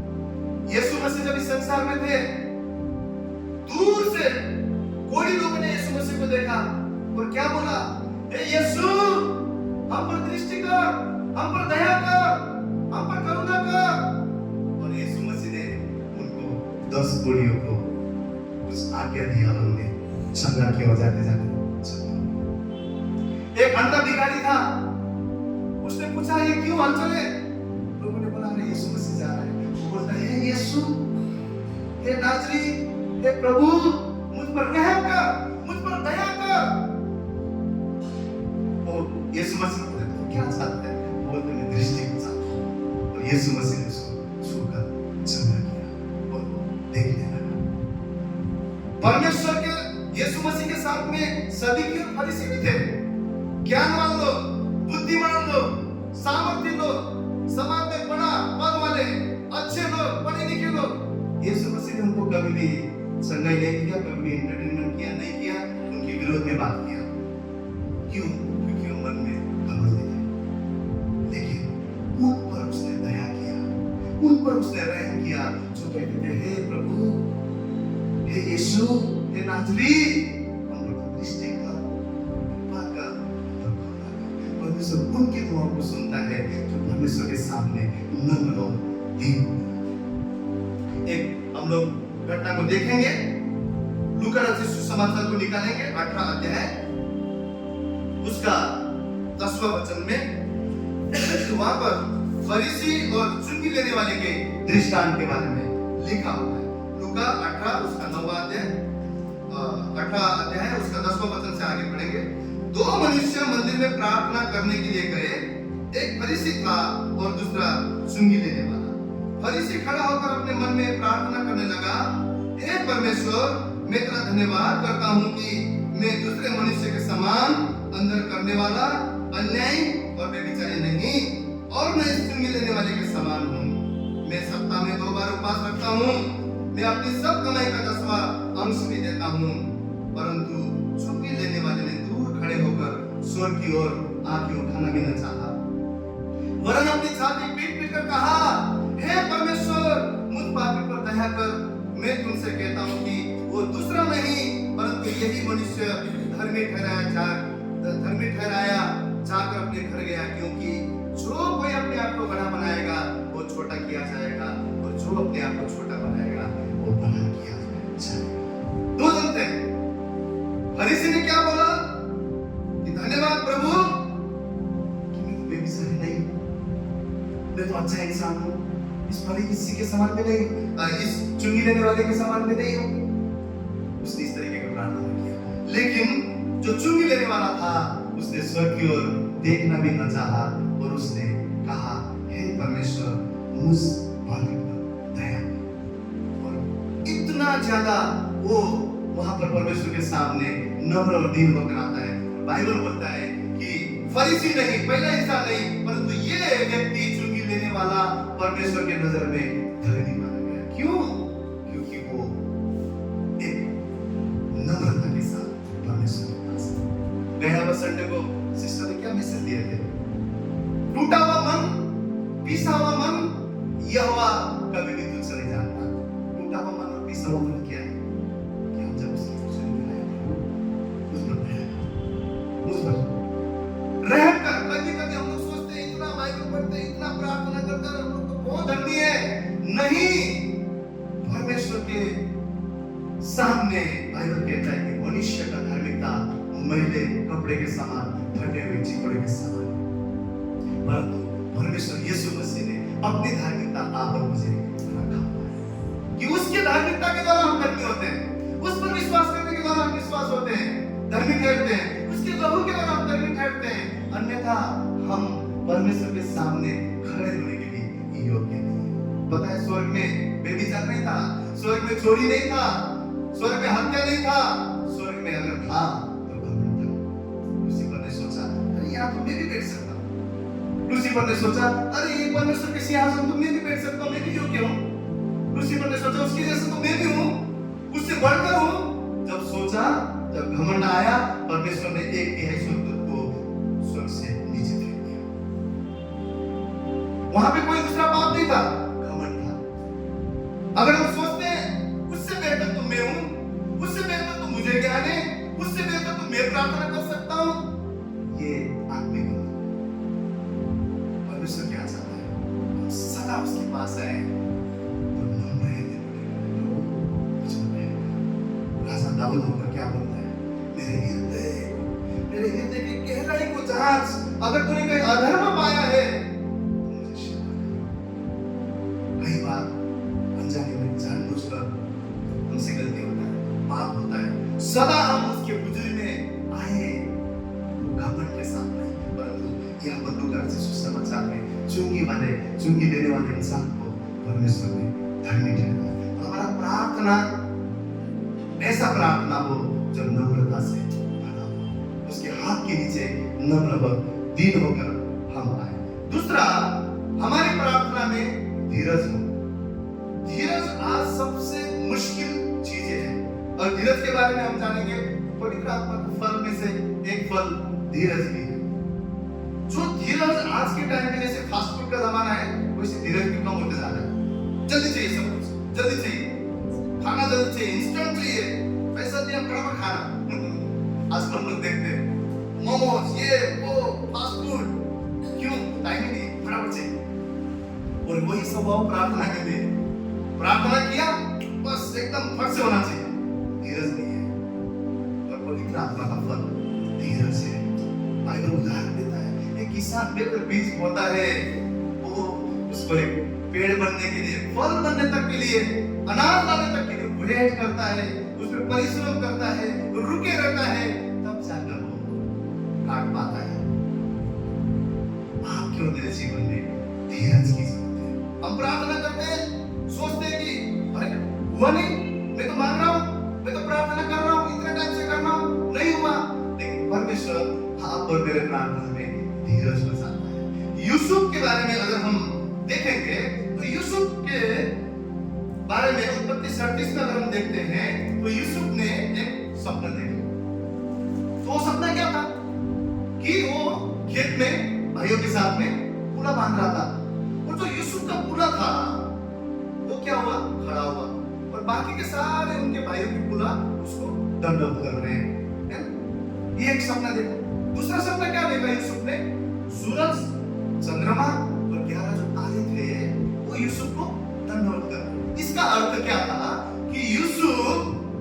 यीशु मसीह जब इस संसार में थे, दूर से कोई लोगों ने यीशु मसीह को देखा और क्या बोला? हे यीशु, हम पर दृष्टि कर, हम पर दया कर, हम पर करुणा कर। और यीशु मसीह ने उनको 10 गोलियों को कुछ आज्ञा दिया, उन्होंने चंगा किया और जाते जाते एक अंधा भिखारी था, उसने पूछा ये क्यों हल चले? लोगों ने बोला अरे यीशु मसीह जा रहा है। वो बोलता है हे यीशु, हे नाजरी, हे प्रभु, मुझ पर रहम कर, मुझ पर दया कर। और यीशु मसीह बोलते तुम क्या चाहते हैं? बोलते मैं दृष्टि को चाहता हूं। और यीशु मसीह ने उसको छूकर चंगा किया और देखने लगा। परमेश्वर के यीशु मसीह के साथ में सदूकी और फरीसी भी थे। ज्ञानवान लोग, बुद्धिमान लोग, सामर्थ्य लोग, समाज में बड़ा पद वाले, अच्छे लोग, पढ़े लिखे लोग। यीशु मसीह ने उनको कभी भी संगई नहीं किया, कभी एंटरटेनमेंट किया नहीं किया, उनके विरोध में बात किया। क्यों? क्योंकि वो मन में घमंडी थे। लेकिन उन पर उसने दया किया, उन पर उसने रहम किया, जो कहते थे, हे प्रभु, हे यीशु, हे नाजरी, हम पर तो दृष्टि कर, कृपा कर, परमेश्वर उनकी दुआ को सुनता है जो परमेश्वर के सामने नम्र और दीन। एक हम लोग घटना को देखेंगे, लूका रचित सुसमाचार को निकालेंगे 18 अध्याय उसका 10वां वचन में वहां पर फरीसी और चुंगी लेने वाले के दृष्टांत के बारे में लिखा हुआ है। लूका 18 उसका 9वां अध्याय 18 अध्याय उसका 10वां वचन से आगे पढ़ेंगे। दो मनुष्य मंदिर में प्रार्थना करने के लिए गए, एक फरीसी था और दूसरा चुंगी लेने वाला। फरीसी खड़ा होकर अपने मन में प्रार्थना करने लगा, हे परमेश्वर, मैं तेरा धन्यवाद करता हूँ कि मैं दूसरे मनुष्य के समान अंदर करने वाला, अन्यायी और बेविचारी नहीं, और मैं चुंगी लेने वाले के समान हूँ। मैं सप्ताह में 2 बार उपवास रखता हूँ, मैं अपनी सब कमाई का 10वां अंश भी देता हूँ। परंतु चुंगी लेने वाले ने दूर खड़े होकर स्वर्ग की ओर आंखें उठाना भी न चाहा, वरन अपनी छाती पीट कर कहा, हे परमेश्वर, मुझ पापी पर दया कर। मैं तुमसे कहता हूँ कि वो दूसरा नहीं, परंतु यही मनुष्य धर्मी ठहराया जाकर अपने घर गया, क्योंकि जो कोई अपने आप को बड़ा बनाएगा वो छोटा किया जाएगा, और जो अपने आप को छोटा बनाएगा वो बड़ा किया जाएगा। दो जन थे। फरीसी ने क्या बोला कि धन्यवाद प्रभु कि मैं तो बेविचारी नहीं हूं, मैं तो अच्छा इंसान हूं, इस फरीसी के समान में नहीं हूं, इस चुंगी लेने वाले के समान में नहीं हूं। उसने इस तरीके का प्रार्थना किया। लेकिन जो चुंगी लेने वाला था उसने स्वर्ग की ओर देखना भी न चाहा, और उसने कहा, हे परमेश्वर, मुझ पापी पर दया कर। और इतना ज्यादा वो वहां पर परमेश्वर के सामने नम्र और दीन होकर आता है। बाइबल बोलता है कि फरीसी नहीं, पहला इंसान नहीं, परंतु ये व्यक्ति चुंगी लेने वाला परमेश्वर के नजर में धर्मी माना गया। क्यों? क्योंकि वो एक नम्रता के साथ परमेश्वर के पास गया। बस संडे को सिस्टर ने क्या मैसेज दिए थे? टूटा हुआ मन, पीसा हुआ मन, यहोवा कभी भी तुझसे नहीं जानता। टूटा हुआ मन और पीसा हुआ मन क्या है? कि हम जब उसकी खुशी में आए, उस पर रहम कर। कभी-कभी हम लोग सोचते हैं, इतना बाइबल पढ़ते हैं, इतना प्रार्थना करते हैं, हम लोग तो बहुत धर्मी है। नहीं, परमेश्वर के सामने बाइबल कहता है कि मनुष्य का धार्मिकता मैले कपड़े के समान, फटे हुए चिपड़े के समान, परंतु परमेश्वर यीशु मसीह ने अपनी धार्मिकता आप और मुझे रखा हुआ है कि उसके धार्मिकता के द्वारा हम धर्मी होते हैं, उस पर विश्वास करने के द्वारा हम विश्वास होते हैं, धर्मी ठहरते हैं, उसके लहू के द्वारा हम धर्मी ठहरते हैं। अन्यथा हम परमेश्वर के सामने खड़े होने के लिए योग्य नहीं। पता है, स्वर्ग में बेविचार नहीं था, स्वर्ग में चोरी नहीं था, स्वर्ग में हत्या नहीं था, स्वर्ग में अगर था तो घमंड था। लूसीफर ने सोचा, अरे यहाँ तो मैं भी बैठ सकता हूँ। लूसीफर ने सोचा, अरे ये परमेश्वर के सिंहासन तो मैं भी बैठ सकता हूँ, मैं भी योग्य हूँ। लूसीफर ने सोचा, उसके जैसे तो मैं भी हूँ, उससे बढ़कर हूँ। जब सोचा, जब घमंड आया, परमेश्वर ने 1/3 स्वर्गदूत को स्वर्ग से नीचे फेंक दिया। वहां पे कोई दूसरा पाप नहीं था, घमंड था। अगर हम सोचते हैं उससे बेहतर तो मैं हूं, उससे बेहतर तो मुझे ज्ञान है, उससे बेहतर तो मैं प्रार्थना कर सकता हूं, ये आत्मिक है। परमेश्वर क्या चाहता है? हम सदा उसके पास आए, तो नम्र रहने पड़ेगा। राजा दाऊद होकर क्या बोलता है? मेरे हृदय की गहराई को जांच, अगर तूने कोई अधर्म पाया है तो मुझे क्षमा कर। कई बार अनजाने में जानबूझकर हमसे गलती होता है, पाप होता है, सदा हम उसके हुजूरी में आए घमंड के साथ नहीं, परंतु यह लूका रचित सुसमाचार में चुंगी लेने वाले इंसान को परमेश्वर ने धर्मी ठहराया। तो हमारा प्रार्थना ऐसा प्रार्थना हो जब नम्रता से भरा हो, उसके हाथ के नीचे नम्र और दीन होकर हम आए। दूसरा, हमारी प्रार्थना में धीरज हो। धीरज आज सबसे मुश्किल चीजें हैं। और धीरज के बारे में हम जानेंगे। पवित्र आत्मा के फल में से एक फल धीरज भी है। जो धीरज आज के टाइम में जैसे फास्ट फूड का जमाना है, वैसे धीरज भी कम होते जा रहा है। जल्दी चाहिए सब कुछ, जल्दी चाहिए, खाना जल्दी चाहिए, इंस्टेंट चाहिए, पैसा दिया फटाफट खाना। आजकल हम लोग देखते हैं मोमोज, ये वो फास्ट फूड, क्यों? टाइम ही नहीं, फटाफट चाहिए। और वही स्वभाव प्रार्थना के लिए, प्रार्थना किया बस एकदम फट से होना चाहिए, धीरज नहीं है। और पवित्र आत्मा का फल धीरज है। बाइबल उदाहरण देता है, एक किसान लेकर बीज बोता है, वो उसको एक पेड़ बनने के लिए, फल बनने तक के लिए, अनाज लाने तक के लिए वेट करता है, उसमें परिश्रम करता है, रुके रहता है, तब जाकर वो काट पाता है। आप क्यों मेरे जीवन में धीरज की जरूरत है? हम प्रार्थना करते हैं, सोचते हैं कि अरे हुआ नहीं, मैं तो मांग रहा हूँ, मैं तो प्रार्थना कर रहा हूँ, इतने टाइम से कर रहा हूँ, नहीं हुआ। लेकिन परमेश्वर आप और मेरे प्रार्थना में धीरज बसाता है। यूसुफ के बारे में अगर हम देखेंगे तो यूसुफ के बारे में उत्पत्ति 37 में अगर हम देखते हैं तो यूसुफ ने एक सपना देखा। तो वो सपना क्या था कि वो खेत में भाइयों के साथ में पूला बांध रहा था, और जो यूसुफ का पूला था वो क्या हुआ, खड़ा हुआ, और बाकी के सारे उनके भाइयों की पूला उसको दंडवत कर रहे हैं। ये एक सपना देखा। दूसरा सपना क्या देखा यूसुफ ने? सूरज, चंद्रमा और 11 जो तारे थे वो यूसुफ को दंडवत कर रहे। इसका अर्थ क्या था कि यूसुफ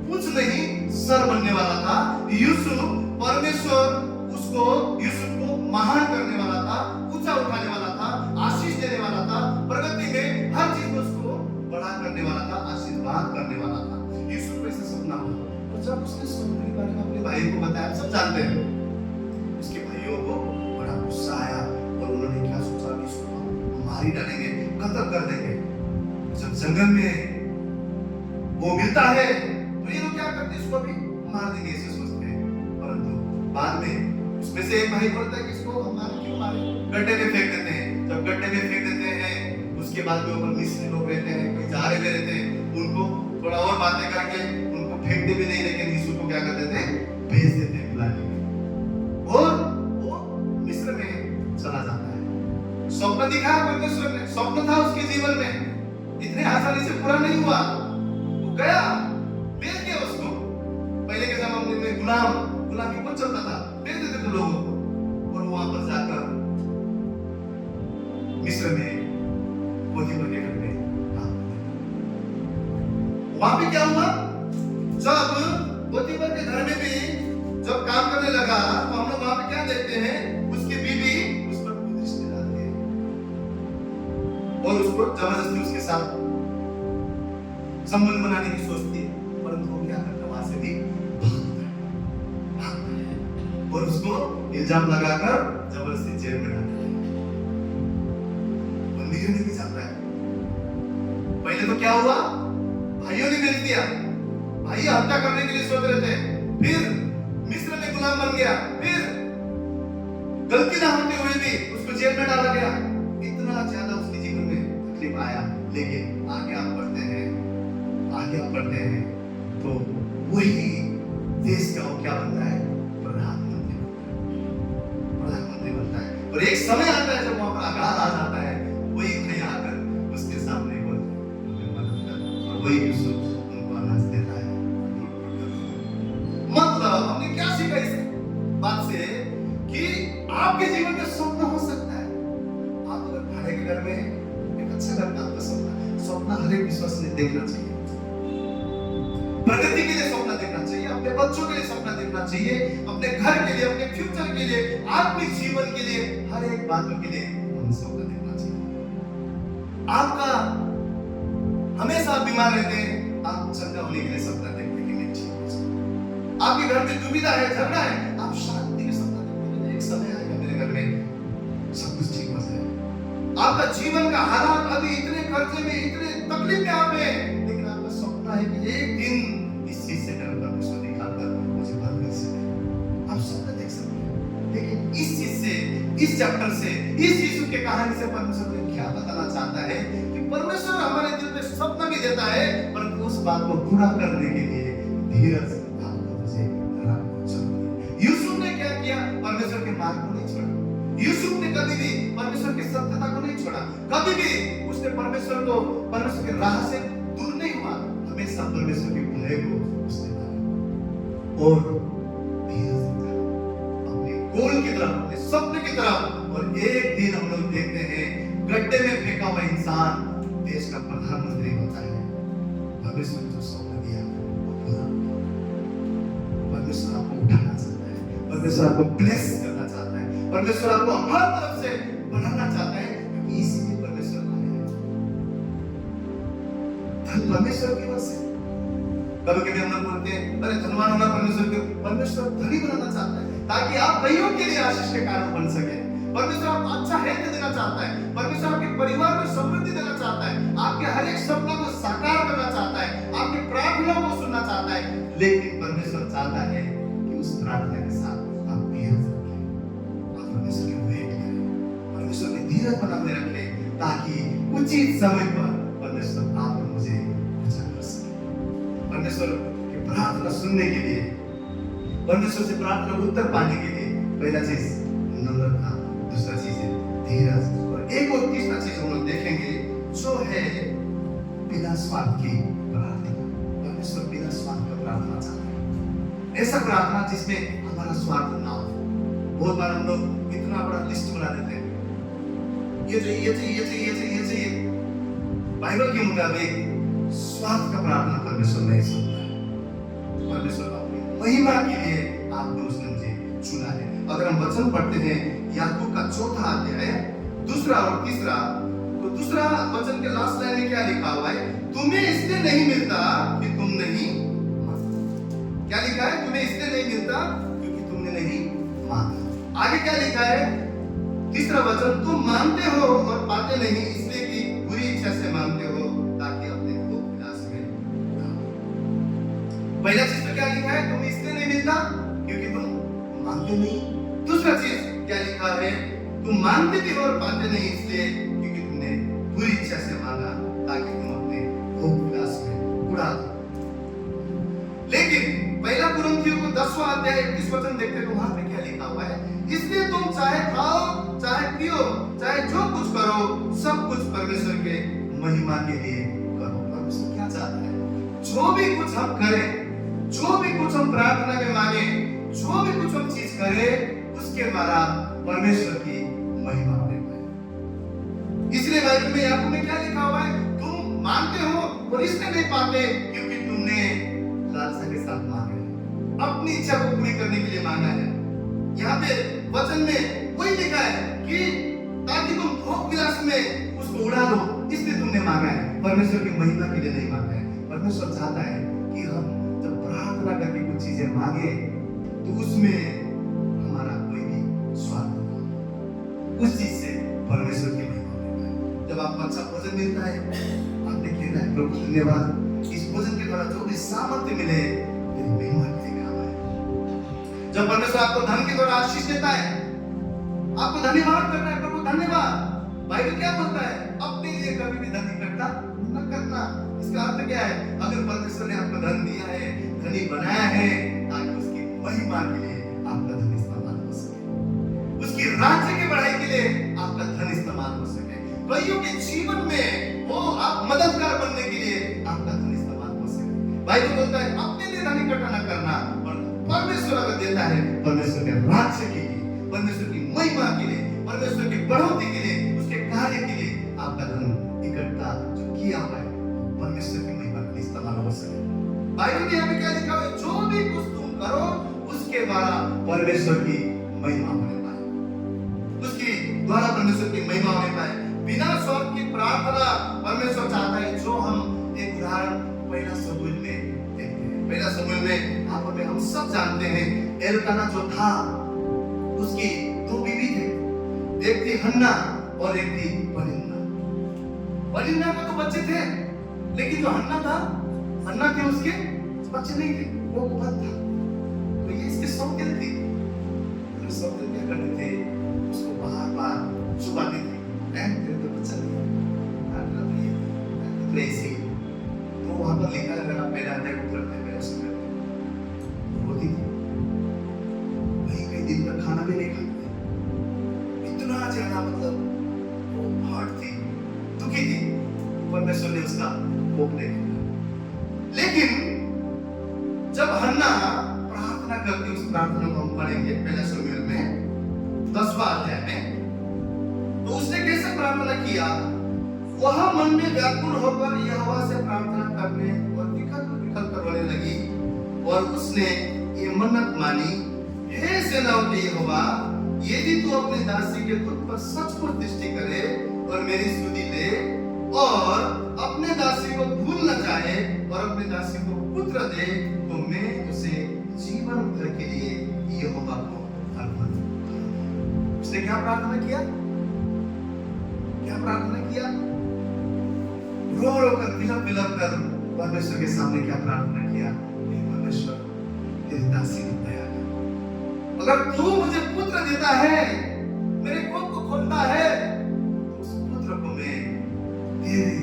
कुछ नहीं सर बनने वाला था। यूसुफ, परमेश्वर उसको, यूसुफ को महान करने वाला था, ऊंचा उठाने वाला था, आशीष देने वाला था, प्रगति में हर चीज में उसको बड़ा करने वाला था, आशीर्वाद करने वाला था। यूसुफ को ऐसा सपना हुआ, और जब उसने सपने के बारे में अपने भाई को बताया, सब जानते हैं, उसके भाइयों को बड़ा गुस्सा आया और उन्होंने क्या सोचा कि इसको मार ही डालेंगे, कत्ल कर देंगे। जब जंगल में वो मिलता है तो ये लोग क्या करते हैं, इसको भी मार देंगे ऐसे सोचते हैं। परंतु बाद में उसमें से एक भाई बोलता है कि इसको हम क्यों मारे, गड्ढे में फेंक देते हैं। जब गड्ढे में फेंक देते हैं उसके बाद में ऊपर मिस्री लोग रहते हैं, कोई सहारे में रहते हैं, उनको थोड़ा और बातें करके उनको फेंकते भी नहीं, लेकिन यीशु को क्या कर देते हैं, भेज देते हैं बुलाने के लिए, और वो मिस्र में चला जाता है। स्वप्न दिखा परमेश्वर ने, स्वप्न था उसके जीवन में, इतने आसानी से पूरा नहीं हुआ। वो गया, बेच दिया उसको। पहले के जमाने में गुलामी कौन चलता था, बेच देते थे लोगों को, और वो वापस जाकर मिस्र में पोतीफर के घर में काम करता। वहां पे क्या हुआ, जब पोतीफर के घर में भी जब काम करने लगा तो हम लोग वहां पे क्या देखते हैं, उसकी बीवी उस पर कुदृष्टि डालती है और उसको जबरदस्ती उसके साथ संबंध बनाने की सोचती है, परंतु वो क्या करता है, वहां से भी भागता है और उसको इल्जाम लगाकर जबरदस्ती जेल में डालता है, बंदी करने की चाहता है। पहले तो क्या हुआ, भाइयों ने भेज दिया, भाई हत्या करने के लिए सोच रहे थे, फिर मिस्र में गुलाम बन गया, फिर गलती ना होते हुए भी उसको जेल में डाला गया। इतना ज्यादा उसके जीवन में तकलीफ आया, लेकिन आगे आप पढ़ते हैं तो वही देश का वो क्या बनता है, प्रधानमंत्री बनता है। और एक समय आता है जब वहां पर आघात आ जाता है, वही भाई आकर उसके सामने बोलते हैं और वही यूसुफ उनको अनाज देता है। मतलब हमने क्या सीखा इस बात से कि आपके जीवन में स्वप्न हो सकता है। आप अगर भाड़े के घर में एक अच्छा घर का आपका सपना हर एक विश्वास ने देखना चाहिए, प्रगति के लिए सपना देखना चाहिए, अपने बच्चों के लिए सपना देखना चाहिए, अपने घर के लिए, अपने फ्यूचर के लिए, आत्मिक जीवन के लिए, हर एक बातों के लिए हमें सपना देखना चाहिए। आपका हमेशा बीमार रहते हैं, आप चंगा होने के लिए सपना देखने के लिए ठीक हो सकते। आपके घर में दुविधा है, झगड़ा है, आप शांति के सपना देखते हैं, एक समय आएगा मेरे घर में सब कुछ ठीक हो जाएगा। आपका जीवन का हालात अभी इतने कर्जे में, इतने तकलीफ में आप हैं, लेकिन आपका सपना है कि एक दिन इस चीज से मेरा परमेश्वर दिखाकर मुझे बात कर सके। आप सपना देख सकते हैं, लेकिन इस चीज से, इस चैप्टर से, इस यीशु के कहानी से परमेश्वर क्या बताना चाहता है कि परमेश्वर हमारे दिल में सपना भी देता है, परंतु उस बात को पूरा करने के लिए धीरज आपको मुझे रखना चाहिए। यूसुफ ने क्या किया? परमेश्वर के मार्ग को नहीं छोड़ा। यूसुफ ने कभी भी परमेश्वर की सत्यता को नहीं छोड़ा। कभी भी उसने परमेश्वर के राह से दूर नहीं हुआ। हमेशा परमेश्वर के भय को उसने माना और धीरज रखा अपने गोल की तरफ, अपने सपने की तरफ। और एक दिन हम लोग देखते हैं गड्ढे में फेंका हुआ इंसान देश का प्रधानमंत्री होता है। परमेश्वर जो सपना दिया वो पूरा। परमेश्वर आपको उठाना चाहता है, परमेश्वर आपको ब्लेस करना चाहता है, परमेश्वर आपको हर तरफ से बढ़ाना चाहता है, क्योंकि इसलिए परमेश्वर आया है। धन परमेश्वर की वजह से। कभी कभी हम लोग बोलते हैं अरे धनवान होना परमेश्वर धनी बनाना चाहता है ताकि आप कईयों के लिए आशीष के कारण बन सके। परमेश्वर आपको अच्छा हेल्थ देना चाहता है, परमेश्वर आपके परिवार को समृद्धि देना चाहता है, आपके हर एक सपना को साकार करना चाहता है, आपकी प्रार्थनाओं को सुनना चाहता है। लेकिन परमेश्वर चाहता है कि उस प्रार्थना के साथ आप धीरज रखें, आप परमेश्वर की वेट करें, परमेश्वर की धीरज बनाए रखें, ताकि उचित समय पर परमेश्वर आप और मुझे पूजा कर सके। परमेश्वर की प्रार्थना सुनने के लिए, परमेश्वर से प्रार्थना को उत्तर पाने के लिए पहला चीज नम्रता, दूसरा चीज है धीरज, और एक और तीसरा चीज हम लोग देखेंगे जो है बिना स्वार्थ की प्रार्थना। परमेश्वर बिना स्वार्थ का प्रार्थना चाहता है, ऐसा प्रार्थना जिसमें हमारा स्वार्थ ना हो। बहुत बार हम लोग इतना बड़ा लिस्ट बना देते हैं, ये चाहिए, ये चाहिए, ये चाहिए, ये चाहिए, ये चाहिए। बाइबल के मुताबिक स्वार्थ का प्रार्थना परमेश्वर नहीं सुनता है। परमेश्वर अपनी महिमा के लिए आपको उसने मुझे चुना है। अगर हम वचन पढ़ते हैं याकूब का 4था अध्याय 2 और 3, तो दूसरा वचन के लास्ट लाइन में क्या लिखा हुआ है? तुम्हें इसलिए नहीं मिलता कि तुम नहीं मांगते। क्या लिखा है? तुम्हें इसलिए नहीं मिलता क्योंकि तुमने नहीं मांगा। आगे क्या लिखा है? तीसरा वचन, तुम मांगते हो और पाते नहीं, इसलिए कि बुरी इच्छा से मांगते हो ताकि अपने भोग विलास में ना हो। पहला चीज तो क्या लिखा है? तुम्हें इसलिए नहीं मिलता क्योंकि तुम मांगते नहीं। दूसरा चीज क्या लिखा है? तुम मांगते भी हो और पाते नहीं, इसलिए क्योंकि तुमने बुरी इच्छा से मांगा ताकि तुम अपने भोग विलास में उड़ा दो। लेकिन पहला कुरिन्थियों को 10वां अध्याय 21 वचन देखते तो वहां पे क्या लिखा हुआ है? इसलिए तुम चाहे खाओ, चाहे पियो, चाहे जो कुछ करो, सब कुछ परमेश्वर के महिमा के लिए करो। परमेश्वर क्या चाहता है? जो भी कुछ हम करें, जो भी कुछ हम प्रार्थना में मांगे, जो भी कुछ हम चीज करें, उसके द्वारा परमेश्वर की महिमा होने पाए। इसलिए बाइबल में याकूब में क्या लिखा हुआ है? तुम मांगते हो और इसलिए नहीं पाते क्योंकि तुमने लालसा के साथ मांगा है, अपनी इच्छा को पूरी करने के लिए मांगा है। यहाँ पे वचन में वही लिखा है कि ताकि तुम भोग विलास में उसको उड़ा दो, इसलिए तुमने मांगा है, परमेश्वर की महिमा के लिए नहीं मांगा है। परमेश्वर चाहता है कि हम जब प्रार्थना करके कुछ चीजें मांगे तो उसमें हमारा कोई भी स्वार्थ ना हो, उस चीज से परमेश्वर की महिमा होती है। जब आपको अच्छा भोजन मिलता है, आपने कहना है प्रभु धन्यवाद, इस भोजन के द्वारा जो भी सामर्थ्य मिले तेरी महिमा के लिए काम है। जब परमेश्वर आपको धन के द्वारा आशीष देता है, आपको धन्यवाद करना है, प्रभु धन्यवाद। बाइबल क्या बोलता है? अपने लिए कभी भी धन इकट्ठा न करना। इसका अर्थ क्या है? अगर परमेश्वर ने आपको धन दिया है, धनी बनाया है, ताकि उसकी महिमा के लिए आपका धन इस्तेमाल हो सके, उसकी राज्य की बढ़ाई के लिए आपका धन इस्तेमाल हो सके, कईयों के जीवन में वो आप मददगार बनने के लिए आपका धन इस्तेमाल हो सके। बाइबल बोलता है अपने लिए धन इकट्ठा न करना, और परमेश्वर अगर देता है, परमेश्वर के राज्य के लिए, परमेश्वर की महिमा के लिए, परमेश्वर की बढ़ोतरी के लिए, उसके कार्य के लिए आपका धन इकट्ठा जो किया हुआ है परमेश्वर की महिमा के लिए इस्तेमाल हो सके। बाइबल में यहाँ पे क्या लिखा है? जो भी कुछ तुम करो उसके द्वारा परमेश्वर की महिमा होने पाए, उसके द्वारा परमेश्वर की महिमा होने पाए। बिना स्वार्थ की प्रार्थना परमेश्वर चाहता है, जो हम एक उदाहरण पहला समूएल में देखते हैं। पहला समूएल में आप में हम सब जानते हैं, एलकाना जो था उसकी 2 बीवी थे, एक थी हन्ना और एक थी पनिन्ना। पनिन्ना को तो बच्चे थे, लेकिन जो हन्ना थे उसके बच्चे नहीं थे, वो कुंवारा था। तो ये इसके सौतेल थी। तो सौतेल क्या करते थे? उसको बार-बार छुपाते थे, तेरे तो बच्चा नहीं, तो ऐसे तो वहां पर लिखा है, अगर आप मेरे अध्याय को पढ़ते हैं, मेरे समय में होती थी कई कई दिन तक खाना भी नहीं खाते, इतना ज्यादा मतलब हार्ट थी, दुखी थी, परमेश्वर ने उसका कोप नहीं किया। लेकिन जब हन्ना प्रार्थना करती, उस प्रार्थना को हम पढ़ेंगे पहले शमूएल में 10वां अध्याय में, तो उसने कैसे प्रार्थना किया? वह मन में व्याकुल होकर यहोवा से प्रार्थना करने और विकल कर रोने लगी, और उसने ये मन्नत मानी, हे सेनाओं के यहोवा, यदि तू अपने दासी के दुख पर सचमुच दृष्टि करे और मेरी सुधि ले और अपने दासी को भूल न जाए और अपने दासी को पुत्र दे, तो मैं उसे जीवन भर के लिए यहोवा को अर्पण करूंगा। उसने क्या प्रार्थना किया? क्या प्रार्थना किया? रो रो कर, विलप विलप कर परमेश्वर के सामने क्या प्रार्थना किया? हे परमेश्वर, तेरी दासी को दया कर, अगर तू मुझे पुत्र देता है, मेरे कोख को खोलता है, तो उस पुत्र को मैं तेरे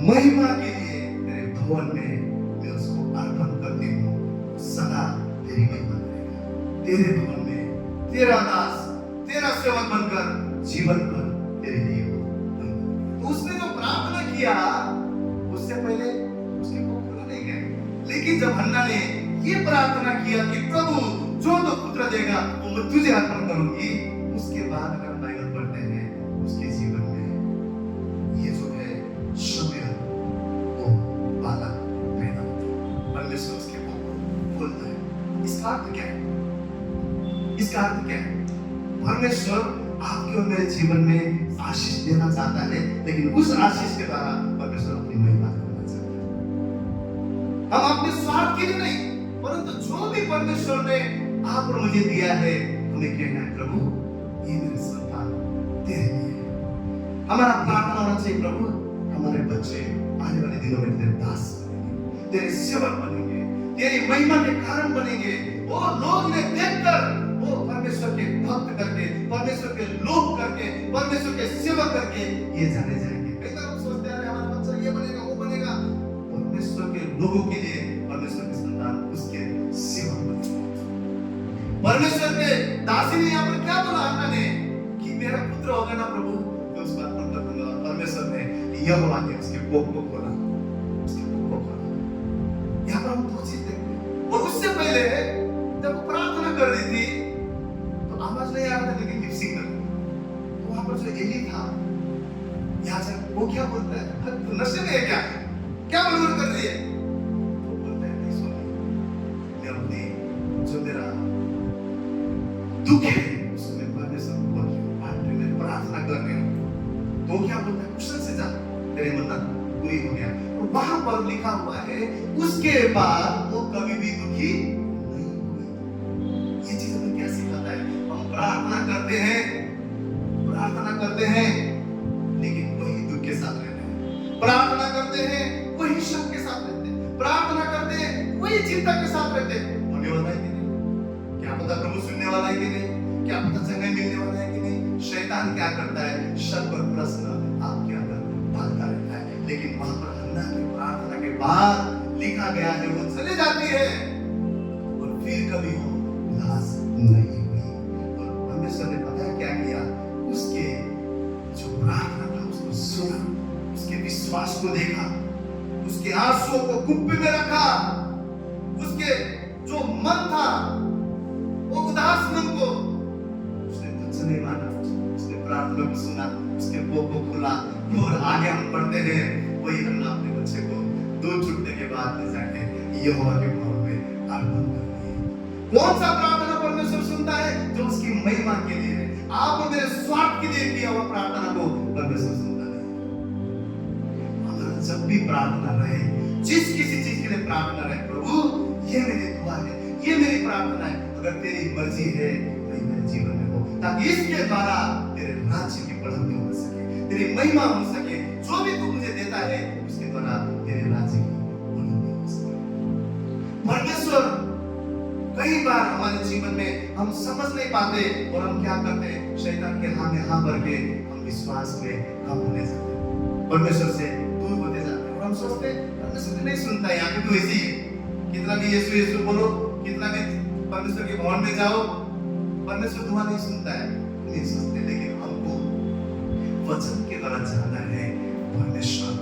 महिमा के लिए तेरे भवन में मैं उसको अर्पण करती हूँ, सदा तेरी महिमा करेगा। तेरे भवन में तेरा दास, तेरा सेवक बनकर जीवन भर तेरे लिए हो। तो उसने जो प्रार्थना किया, उससे पहले उसके कोख खोला नहीं गया, लेकिन जब हन्ना ने ये प्रार्थना किया कि प्रभु जो तो पुत्र देगा वो मैं तुझे अर्पण करूंगी, उसके बाद अगर बाइबल पढ़ते हैं उसके जीवन में ये जो है शमूएल वो बालक पैदा होता है, परमेश्वर उसके कोख को खोलता है। इसका अर्थ क्या है? इसका अर्थ क्या है? परमेश्वर आपके और मेरे जीवन में आशीष देना चाहता है, लेकिन उस आशीष के द्वारा परमेश्वर अपनी महिमा करना चाहता है। हम अपने स्वार्थ के लिए नहीं, परंतु जो भी परमेश्वर ने आप और मुझे दिया है, हमें कहना है प्रभु ये मेरे संतान तेरे लिए है। हमारा प्रार्थना होना चाहिए, प्रभु हमारे बच्चे आने वाले दिनों में तेरे दास बनेंगे, तेरे सेवक बनेंगे, तेरी महिमा के कारण बनेंगे, और लोग इन्हें देखकर वो परमेश्वर के भक्त करके, परमेश्वर के लोग करके, परमेश्वर के सेवक करके ये जाने जाएंगे। कई बार हम सोचते हैं हमारा बच्चा ये बनेगा वो बनेगा, परमेश्वर के लोगों के लिए परमेश्वर के संतान उसके सेवक बनेंगे। परमेश्वर के दासी ने यहाँ पर क्या बोला हन्ना ने कि मेरा पुत्र होगा ना प्रभु, मैं उसको अर्पण कर दूंगा। परमेश्वर ने यहोवा ने उसके कोख को खोला, उसके कोख को खोला। यहाँ पर हम दो चीज देखते हैं। और उससे पहले जब वो प्रार्थना कर रही थी तो आवाज नहीं आ रहा था, लेकिन लिपसिंग कर रही थी। तो वहां पर जो एली था, यहाँ से वो क्या बोलता है, तू नशे में है क्या? क्या बड़बड़ कर रही है? वो बोलता है नहीं सुन, मैं अपने जो मेरा दुख है उसमें परमेश्वर को बोल रही हूँ, मैं प्रार्थना कर रही हूँ। तो क्या बोलता है, कुशल से जा, तेरी मन्नत पूरी हो गया। और वहां पर लिखा हुआ है उसके बाद वो कभी भी दुखी नहीं हुई। ये चीज हमें क्या सिखाता है? हम प्रार्थना करते हैं लेकिन वही दुख के साथ रहते हैं, प्रार्थना करते हैं वही शक के साथ रहते हैं, प्रार्थना करते हैं वही चिंता के साथ रहते हैं। होने वाला है कि नहीं, क्या पता प्रभु सुनने वाला है कि नहीं, क्या पता जगह मिलने वाला है कि नहीं। शैतान क्या करता है, शक और प्रश्न आपके अंदर डालता रहता है। लेकिन वहां पर हन्ना की प्रार्थना के बाद लिखा गया है वो चले जाती है और फिर कभी वो उदास नहीं हुई। और परमेश्वर ने पता है क्या किया, उसके जो प्रार्थना था उसको सुना, उसके विश्वास को देखा, उसके आंसुओं को कुप्पी में रखा, उसके जो मन था वो उदास मन को उसने तुच्छ नहीं माना, उसने प्रार्थना को सुना, उसके कोख को खोला। और आगे हम पढ़ते हैं वही हन्ना अपने बच्चे को दूध छूटने के बाद ले जाके यहोवा के भवन में अर्पण करती है। कौन सा प्रार्थना परमेश्वर सुनता है? जो उसकी महिमा के लिए है। आप और मेरे स्वार्थ के लिए किया हुआ प्रार्थना को परमेश्वर सुनता नहीं। हमारा जब भी प्रार्थना रहे, जिस किसी चीज के लिए प्रार्थना रहे, प्रभु ये मेरी दुआ है, ये मेरी प्रार्थना है, अगर तेरी मर्जी है वही मेरे जीवन में हो, ताकि इसके द्वारा तेरे राज्य की बढ़ोतरी हो सके, तेरी महिमा हो सके। जो भी तू मुझे देता है उसके द्वारा तेरे राज्य की बढ़ोतरी हो सके। परमेश्वर कई बार हमारे जीवन में हम समझ नहीं पाते और हम क्या करते हैं, शैतान के हाथ में हाथ भर के हम विश्वास में कम होने जाते हैं, परमेश्वर से दूर होते जाते हैं। और हम सोचते हैं परमेश्वर नहीं सुनता है, यहाँ पे तो ऐसे ही है, कितना भी यीशु यीशु बोलो, कितना भी परमेश्वर के भवन में जाओ, परमेश्वर दुआ नहीं सुनता है, नहीं सोचते। लेकिन हमको वचन के द्वारा जानना है परमेश्वर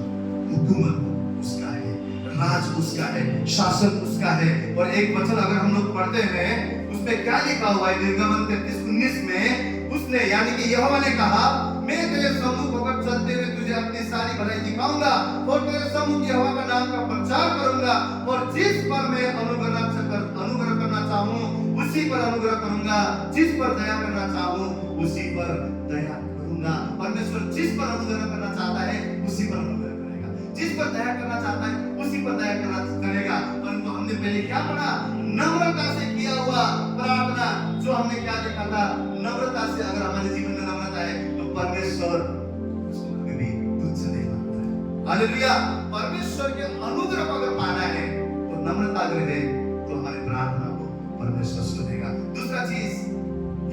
हुकूमत उसका है, राज उसका है, शासन उसका है। और एक वचन अगर हम लोग पढ़ते हैं उसमें क्या लिखा हुआ है, निर्गमन 33:19 में उसने यानी कि यहोवा ने कहा, मैं तेरे सम्मुख होकर चलते हुए तुझे अपनी सारी भलाई दिखाऊंगा और तेरे सम्मुख यहोवा का नाम का प्रचार करूंगा, और जिस पर मैं अनुग्रह करना चाहूं उसी पर अनुग्रह करूंगा, जिस पर दया करना चाहूं उसी पर दया करूंगा। परमेश्वर जिस पर अनुग्रह करना चाहता है उसी पर अनुग्रह करेगा, जिस पर दया करना चाहता है उसी पर दया करेगा। परंतु हमने पहले क्या पढ़ा, नम्रता से किया हुआ प्रार्थना, जो हमने क्या देखा था, नम्रता से अगर हमारे जीवन में नम्रता है तो परमेश्वर उसको कभी भी तुच्छ नहीं मानता है। हालेलुया। परमेश्वर के अनुग्रह को अगर पाना है तो नम्रता अगर है तो हमारी प्रार्थना को परमेश्वर सुनेगा। दूसरा चीज,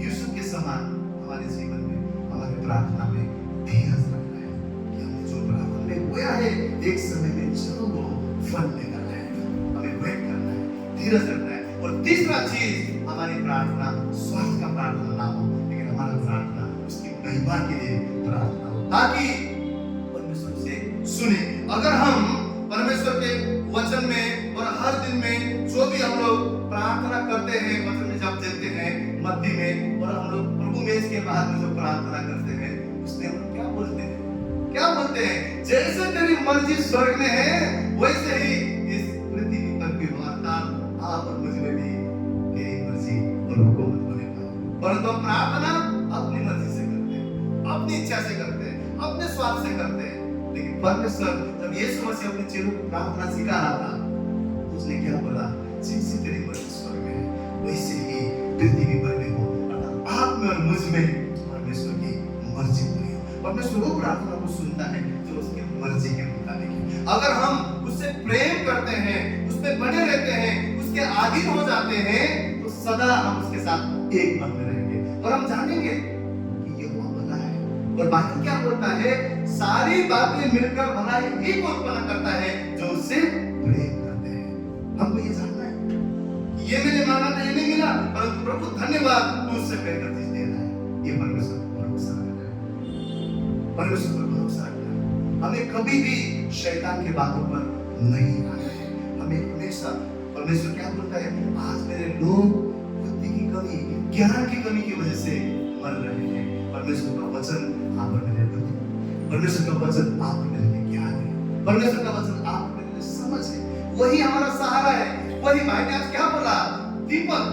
यूसुफ के समान हमारे जीवन में, हमारे प्रार्थना में धीरज रखना है कि हमने जो प्रार्थना में बोया है एक समय में जरूर वो फल लेकर आएगा। हमें वेट करना है, धीरज रखना है। और तीसरा चीज, हमारी प्रार्थना स्वार्थ का प्रार्थना ना हो, लेकिन हमारा प्रार्थना उसकी महिमा के लिए प्रार्थना हो, ताकि परमेश्वर से सुने। अगर हम परमेश्वर के वचन में और हर दिन में जो भी हम लोग प्रार्थना करते हैं, वचन में जब देते हैं मध्य में, और हम लोग प्रभु में इसके बाद में जो प्रार्थना करते हैं उसमें हम क्या बोलते हैं, क्या बोलते हैं, जैसे तेरी मर्जी स्वर्ग में है वैसे ही इस पृथ्वी पर भी वार्ता आप और मुझ में भी तेरी मर्जी और हुकूमत होने पाए। परंतु हम प्रार्थना अपनी मर्जी से करते हैं, अपनी इच्छा से करते हैं, अपने स्वार्थ से करते हैं। लेकिन परमेश्वर जब यीशु मसीह अपने चेलों को प्रार्थना सिखा रहा था, उसने क्या बोला, जैसे तेरी मर्जी स्वर्ग में है वैसे ही पृथ्वी पर भी हो, अर्थात आप में और मुझ में परमेश्वर की मर्जी पूरी हो। परमेश्वर वो प्रार्थना को सुनता है जो उसकी मर्जी के मुताबिक है। अगर हम उससे प्रेम करते हैं, उसमें बने रहते हैं, उसके अधीन हो जाते हैं, तो सदा हम उसके साथ एक मन में रहेंगे और हम जानेंगे कि ये वो भला है। और बाकी क्या बोलता है, सारी बातें मिलकर भलाई ही को उत्पन्न करता है जो उससे प्रेम करते हैं। हमको ये जानना है कि ये मैंने मांगा था, ये नहीं मिला, परंतु प्रभु धन्यवाद तू उससे बेहतर चीज दे रहा है। ये परमेश्वर पर भरोसा रखना है, परमेश्वर पर भरोसा रखना है। हमें कभी भी शैतान के बातों पर नहीं आना है। हमें हमेशा परमेश्वर क्या बोलता है, आज मेरे लोग बुद्धि की कमी, ज्ञान की कमी की वजह से मर रहे हैं। परमेश्वर का वचन आप और मेरे लिए, परमेश्वर का वचन आप और मेरे लिए ज्ञान है, परमेश्वर का वचन आप और मेरे लिए समझ है, वही हमारा सहारा है। वही भाई ने आज क्या बोला, दीपक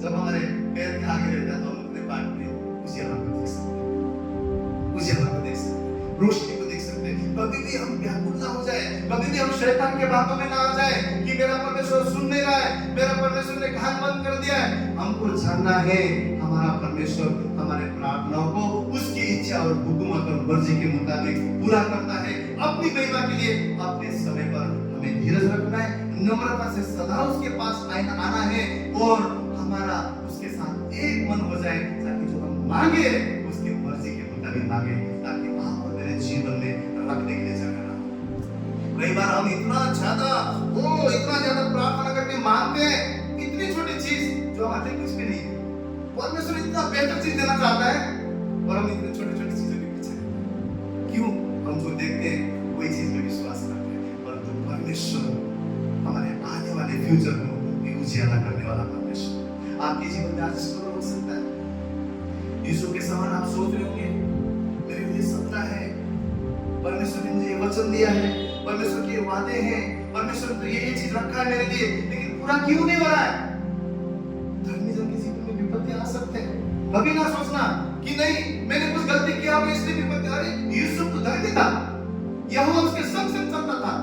जब हमारे पैर के आगे रहता है तो हम अपने बाट में उजियाला को देख सकते हैं, उजियाला को देख सकते हैं, रोशनी को देख सकते हैं। कभी भी हम व्याकुल ना हो जाए, कभी भी हम शैतान के बातों में ना आ जाए कि मेरा परमेश्वर सुन नहीं रहा है, मेरा परमेश्वर ने कान बंद कर दिया है। हमको जानना है हमारा परमेश्वर हमारे प्रार्थनाओं को उसकी इच्छा और हुकूमत और मर्जी के मुताबिक पूरा करता है, अपनी महिमा के लिए, अपने समय पर। हमें धीरज रखना है, नम्रता से सदा उसके पास आना है और हमारा उसके साथ एक मन हो जाए, ताकि जो हम मांगे उसकी मर्जी के मुताबिक मांगे, ताकि आप और मेरे जीवन में रखने के लिए जगह ना हो। कई बार हम इतना ज्यादा प्रार्थना करके मांगते हैं इतनी छोटी चीज जो हमारे कुछ भी नहीं है। परमेश्वर इतना बेहतर चीज देना चाहता है और हम इतनी छोटी छोटी चीजों के पीछे क्यों? हम जो देखते हैं वही चीज में विश्वास करते हैं, परंतु परमेश्वर हमारे आने वाले फ्यूचर को भी उजियाला करने वाला परमेश्वर आपके जीवन में आज स्टोर हो सकता है। यीशु के समान आप सोच रहे होंगे, मेरे लिए सपना है, परमेश्वर ने मुझे ये वचन दिया है, परमेश्वर के वादे हैं, परमेश्वर ने ये चीज रखा है मेरे लिए, लेकिन पूरा क्यों नहीं हो रहा है? धर्मी जन के जीवन में विपत्ति आ सकते हैं। कभी ना सोचना कि नहीं मैंने कुछ गलती किया होगी इसलिए विपत्ति आ रही। यूसुफ तो धर्मी था, यहोवा उसके संग संग चलता था,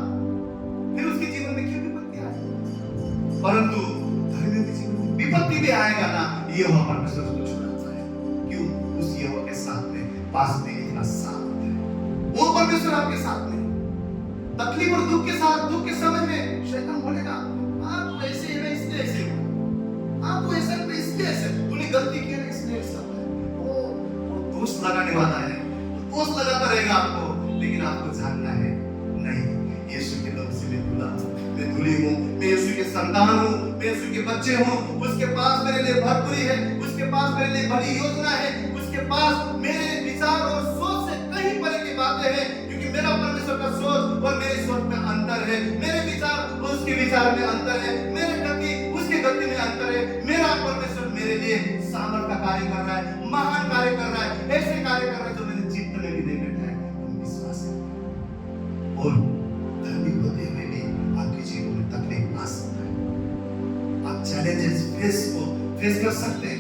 फिर उसके जीवन में क्यों विपत्ति आई? परंतु धर्मियों के जीवन में विपत्ति भी आएगा ना, यहोवा परमेश्वर उसको छुड़ाता है। क्यों? उस यहोवा के साथ में, पास में इतना साथ है, वो परमेश्वर आपके साथ में। तकलीफ और दुख के समय में शैतान बोलेगा आप ऐसे ही नहीं, इसलिए ऐसे हुआ, आप ऐसा नहीं इसलिए ऐसे, तूने गलती की है इसलिए ऐसा हुआ। वो दोष लगाने वाला है, दोष लगाता रहेगा आपको, लेकिन आपको जानना है नहीं, ये संतान हूँ, मैं यीशु के बच्चे हूँ। उसके पास मेरे लिए भरपूरी है, उसके पास मेरे लिए बड़ी योजना है, उसके पास मेरे विचार और सोच से कहीं परे की बातें हैं, क्योंकि मेरा परमेश्वर का सोच और मेरी सोच में अंतर है, मेरे विचार और उसके विचार में अंतर है, मेरे गति उसके गति में अंतर है। मेरा परमेश्वर मेरे लिए सामर्थ का कार्य कर रहा है, महान कार्य कर रहा है, ऐसे कार्य कर रहा है जो मेरे चित्त में भी नहीं बैठा है। हम विश्वास करें और धर्मी होते हुए भी आपके जीवन में तकलीफ आ सकता है। आप चैलेंजेस फेस कर सकते हैं।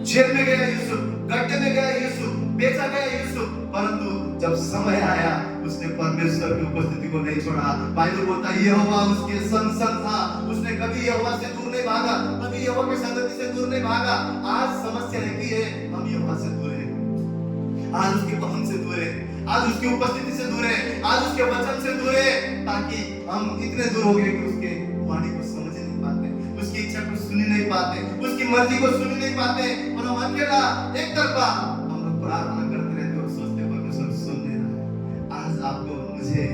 जेल में गया यूसुफ, गड्ढे में गया यूसुफ, बेचा गया यूसुफ, परंतु जब समय आया उसने परमेश्वर की उपस्थिति को नहीं छोड़ा। बाइबल बोलता है यहोवा उसके संग था, उसने कभी यहोवा से दूर नहीं भागा, कभी यहोवा की संगति से दूर नहीं भागा। आज समस्या रहती है हम यहोवा से दूर हैं, आज उसके पहन से दूर है, आज उसकी उपस्थिति से दूर है, आज उसके वचन से दूर है, ताकि हम इतने दूर हो गए कि उसके वाणी को समझ नहीं पाते, उसकी इच्छा को सुन नहीं पाते, उसकी मर्जी को सुन नहीं पाते, और हम अकेला एक तरफा हम लोग प्रार्थना करते रहते और सोचते परमेश्वर सुन नहीं रहा है। आज आपको मुझे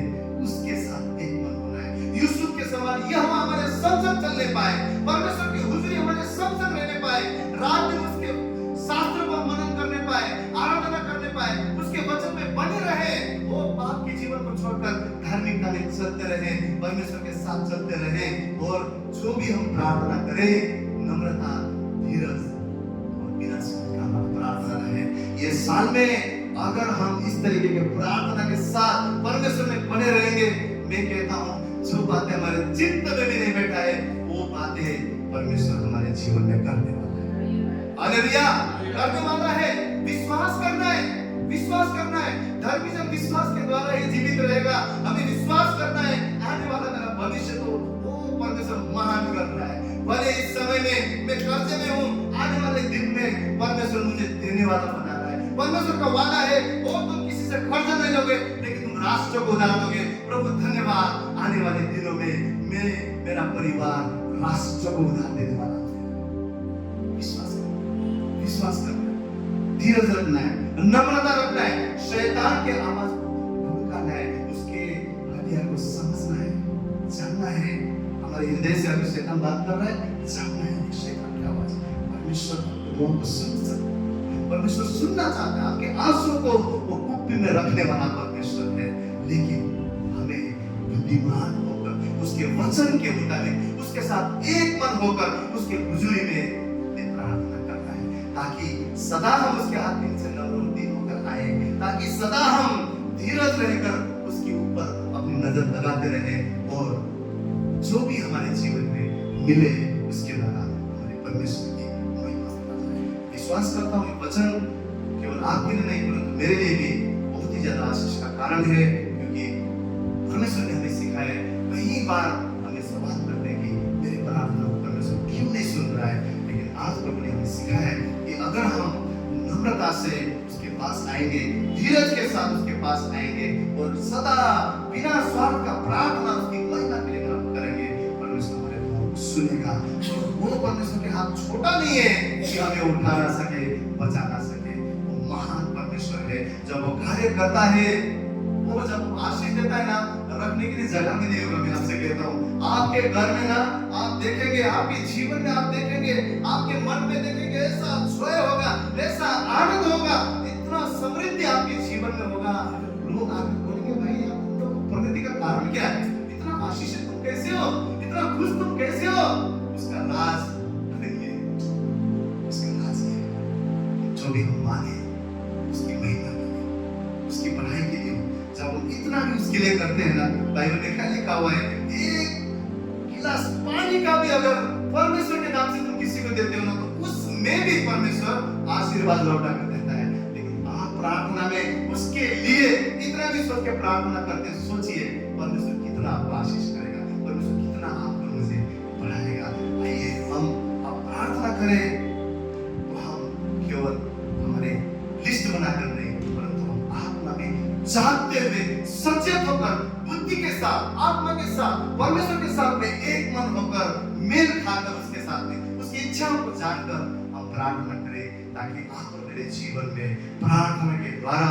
उसके साथ एक मन होना है। यूसुफ के समान यह हमारे संग संग चलने पाए, परमेश्वर की हुजूरी हमारे संग संग रहने पाए, रात दिन उसके शास्त्र को मनन करने पाए, आराधना करने पाए, उसके वचन में बने रहे, वो पाप के जीवन को छोड़कर धार्मिकता में चलते रहे, परमेश्वर के साथ चलते रहे, और जो भी हम प्रार्थना करें नम्रता, धीरज और बिना शंका का प्रार्थना रहे। ये साल में अगर हम इस तरीके के प्रार्थना के साथ परमेश्वर में बने रहेंगे, मैं कहता हूँ जो बातें हमारे चित्त में भी नहीं बैठा है वो बातें परमेश्वर हमारे जीवन में करने वाला है। हालेलुया, करने वाला है। विश्वास करना है, विश्वास करना है। धर्मिज्म विश्वास के द्वारा ही जीवित रहेगा। हमें विश्वास करना है आने वाला मेरा भविष्य तो वो परमेश्वर महान कर रहा है। भले इस समय में मैं कर्जे में हूँ, आने वाले दिन में परमेश्वर मुझे देने वाला बना रहा है। परमेश्वर का वादा है वो तुम किसी से कर्ज नहीं लोगे, लेकिन तुम राष्ट्र को उधार दोगे। प्रभु धन्यवाद, आने वाले दिनों में मैं मेरा परिवार राष्ट्र को उधार देने वाला है। विश्वास करना है, धीरज रखना है, नम्रता रखना है, शैतान के आवाज को धुड़काना है, उसके हथियार को समझना है, जानना है। हमारे हृदय से अगर शैतान बात कर रहा है, जानना है शैतान की आवाज। परमेश्वर दुआओं को सुन सकता है, परमेश्वर सुनना चाहता है। आपके आंसू को वो कुप्पी में रखने वाला परमेश्वर है, लेकिन हमें बुद्धिमान होकर उसके वचन के मुताबिक उसके साथ एक मन होकर उसके हुजूरी में प्रार्थना करना है, ताकि सदा हम उसके हाथ के नीचे नम्र होकर आए, ताकि सदा हम धीरज रहकर उसके ऊपर अपनी नजर लगाते रहे, और जो भी हमारे जीवन में मिले उसके द्वारा हमारे परमेश्वर की महिमा करना। विश्वास करता हूँ वचन केवल आपके लिए नहीं परंतु मेरे लिए भी बहुत ही ज्यादा आशीष का कारण है, क्योंकि परमेश्वर ने हमें सिखाया है। कई बार हमें सवाल करते हैं कि मेरी प्रार्थना को परमेश्वर क्यों नहीं सुन रहा है, लेकिन आज प्रभु ने हमें सिखाया है कि अगर हम नम्रता से उसके पास आएंगे, धीरज के साथ उसके पास आएंगे, और सदा बिना स्वार्थ का प्रार्थना उसकी महिमा के लिए करेंगे, परमेश्वर हमारे दुआओं को सुनेगा। वो परमेश्वर के हाथ छोटा नहीं है कि हमें उठा ना सके, बचा ना सके। वो महान परमेश्वर है। जब वो कार्य करता है, वो जब आशीष देता है ना, रखने के लिए जगह भी नहीं होगा। मैं आपसे कहता हूँ आपके घर में ना आप देखेंगे, आपके जीवन में आप देखेंगे, आपके मन में देखेंगे, ऐसा जय होगा, ऐसा आनंद होगा, इतना समृद्धि आपके जीवन में होगा। लोग आगे बोलेंगे भाई आप तो प्रगति का कारण क्या है, इतना आशीषित तुम कैसे हो, इतना खुश तुम कैसे हो। उसका राज नहीं है, उसका राज है जो भी हम माने उसकी महिमा के लिए, उसकी पढ़ाई के लिए। जब हम इतना भी उसके लिए करते हैं ना, बाइबल में क्या लिखा हुआ है, एक गिलास पानी का भी अगर परमेश्वर के नाम से तुम किसी को देते हो ना, तो उसमें भी परमेश्वर आशीर्वाद लौटा कर देता है। लेकिन आप प्रार्थना में उसके लिए इतना भी सोच के प्रार्थना करते हैं, सोचिए परमेश्वर कितना आपको आशीष करेगा, परमेश्वर कितना आपको मुझे बढ़ाएगा। आइए हम अब प्रार्थना करें, तो हम केवल हमारे लिस्ट बनाकर नहीं, परंतु हम आत्मा में जानते हुए सचेत होकर बुद्धि के साथ, आत्मा के साथ, परमेश्वर के साथ में एक मन होकर मेल खाकर उसके साथ में उसकी इच्छाओं को जानकर हम प्रार्थना करें, ताकि आप मेरे जीवन में प्रार्थना के द्वारा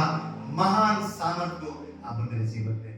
महान सामर्थ को आप मेरे जीवन में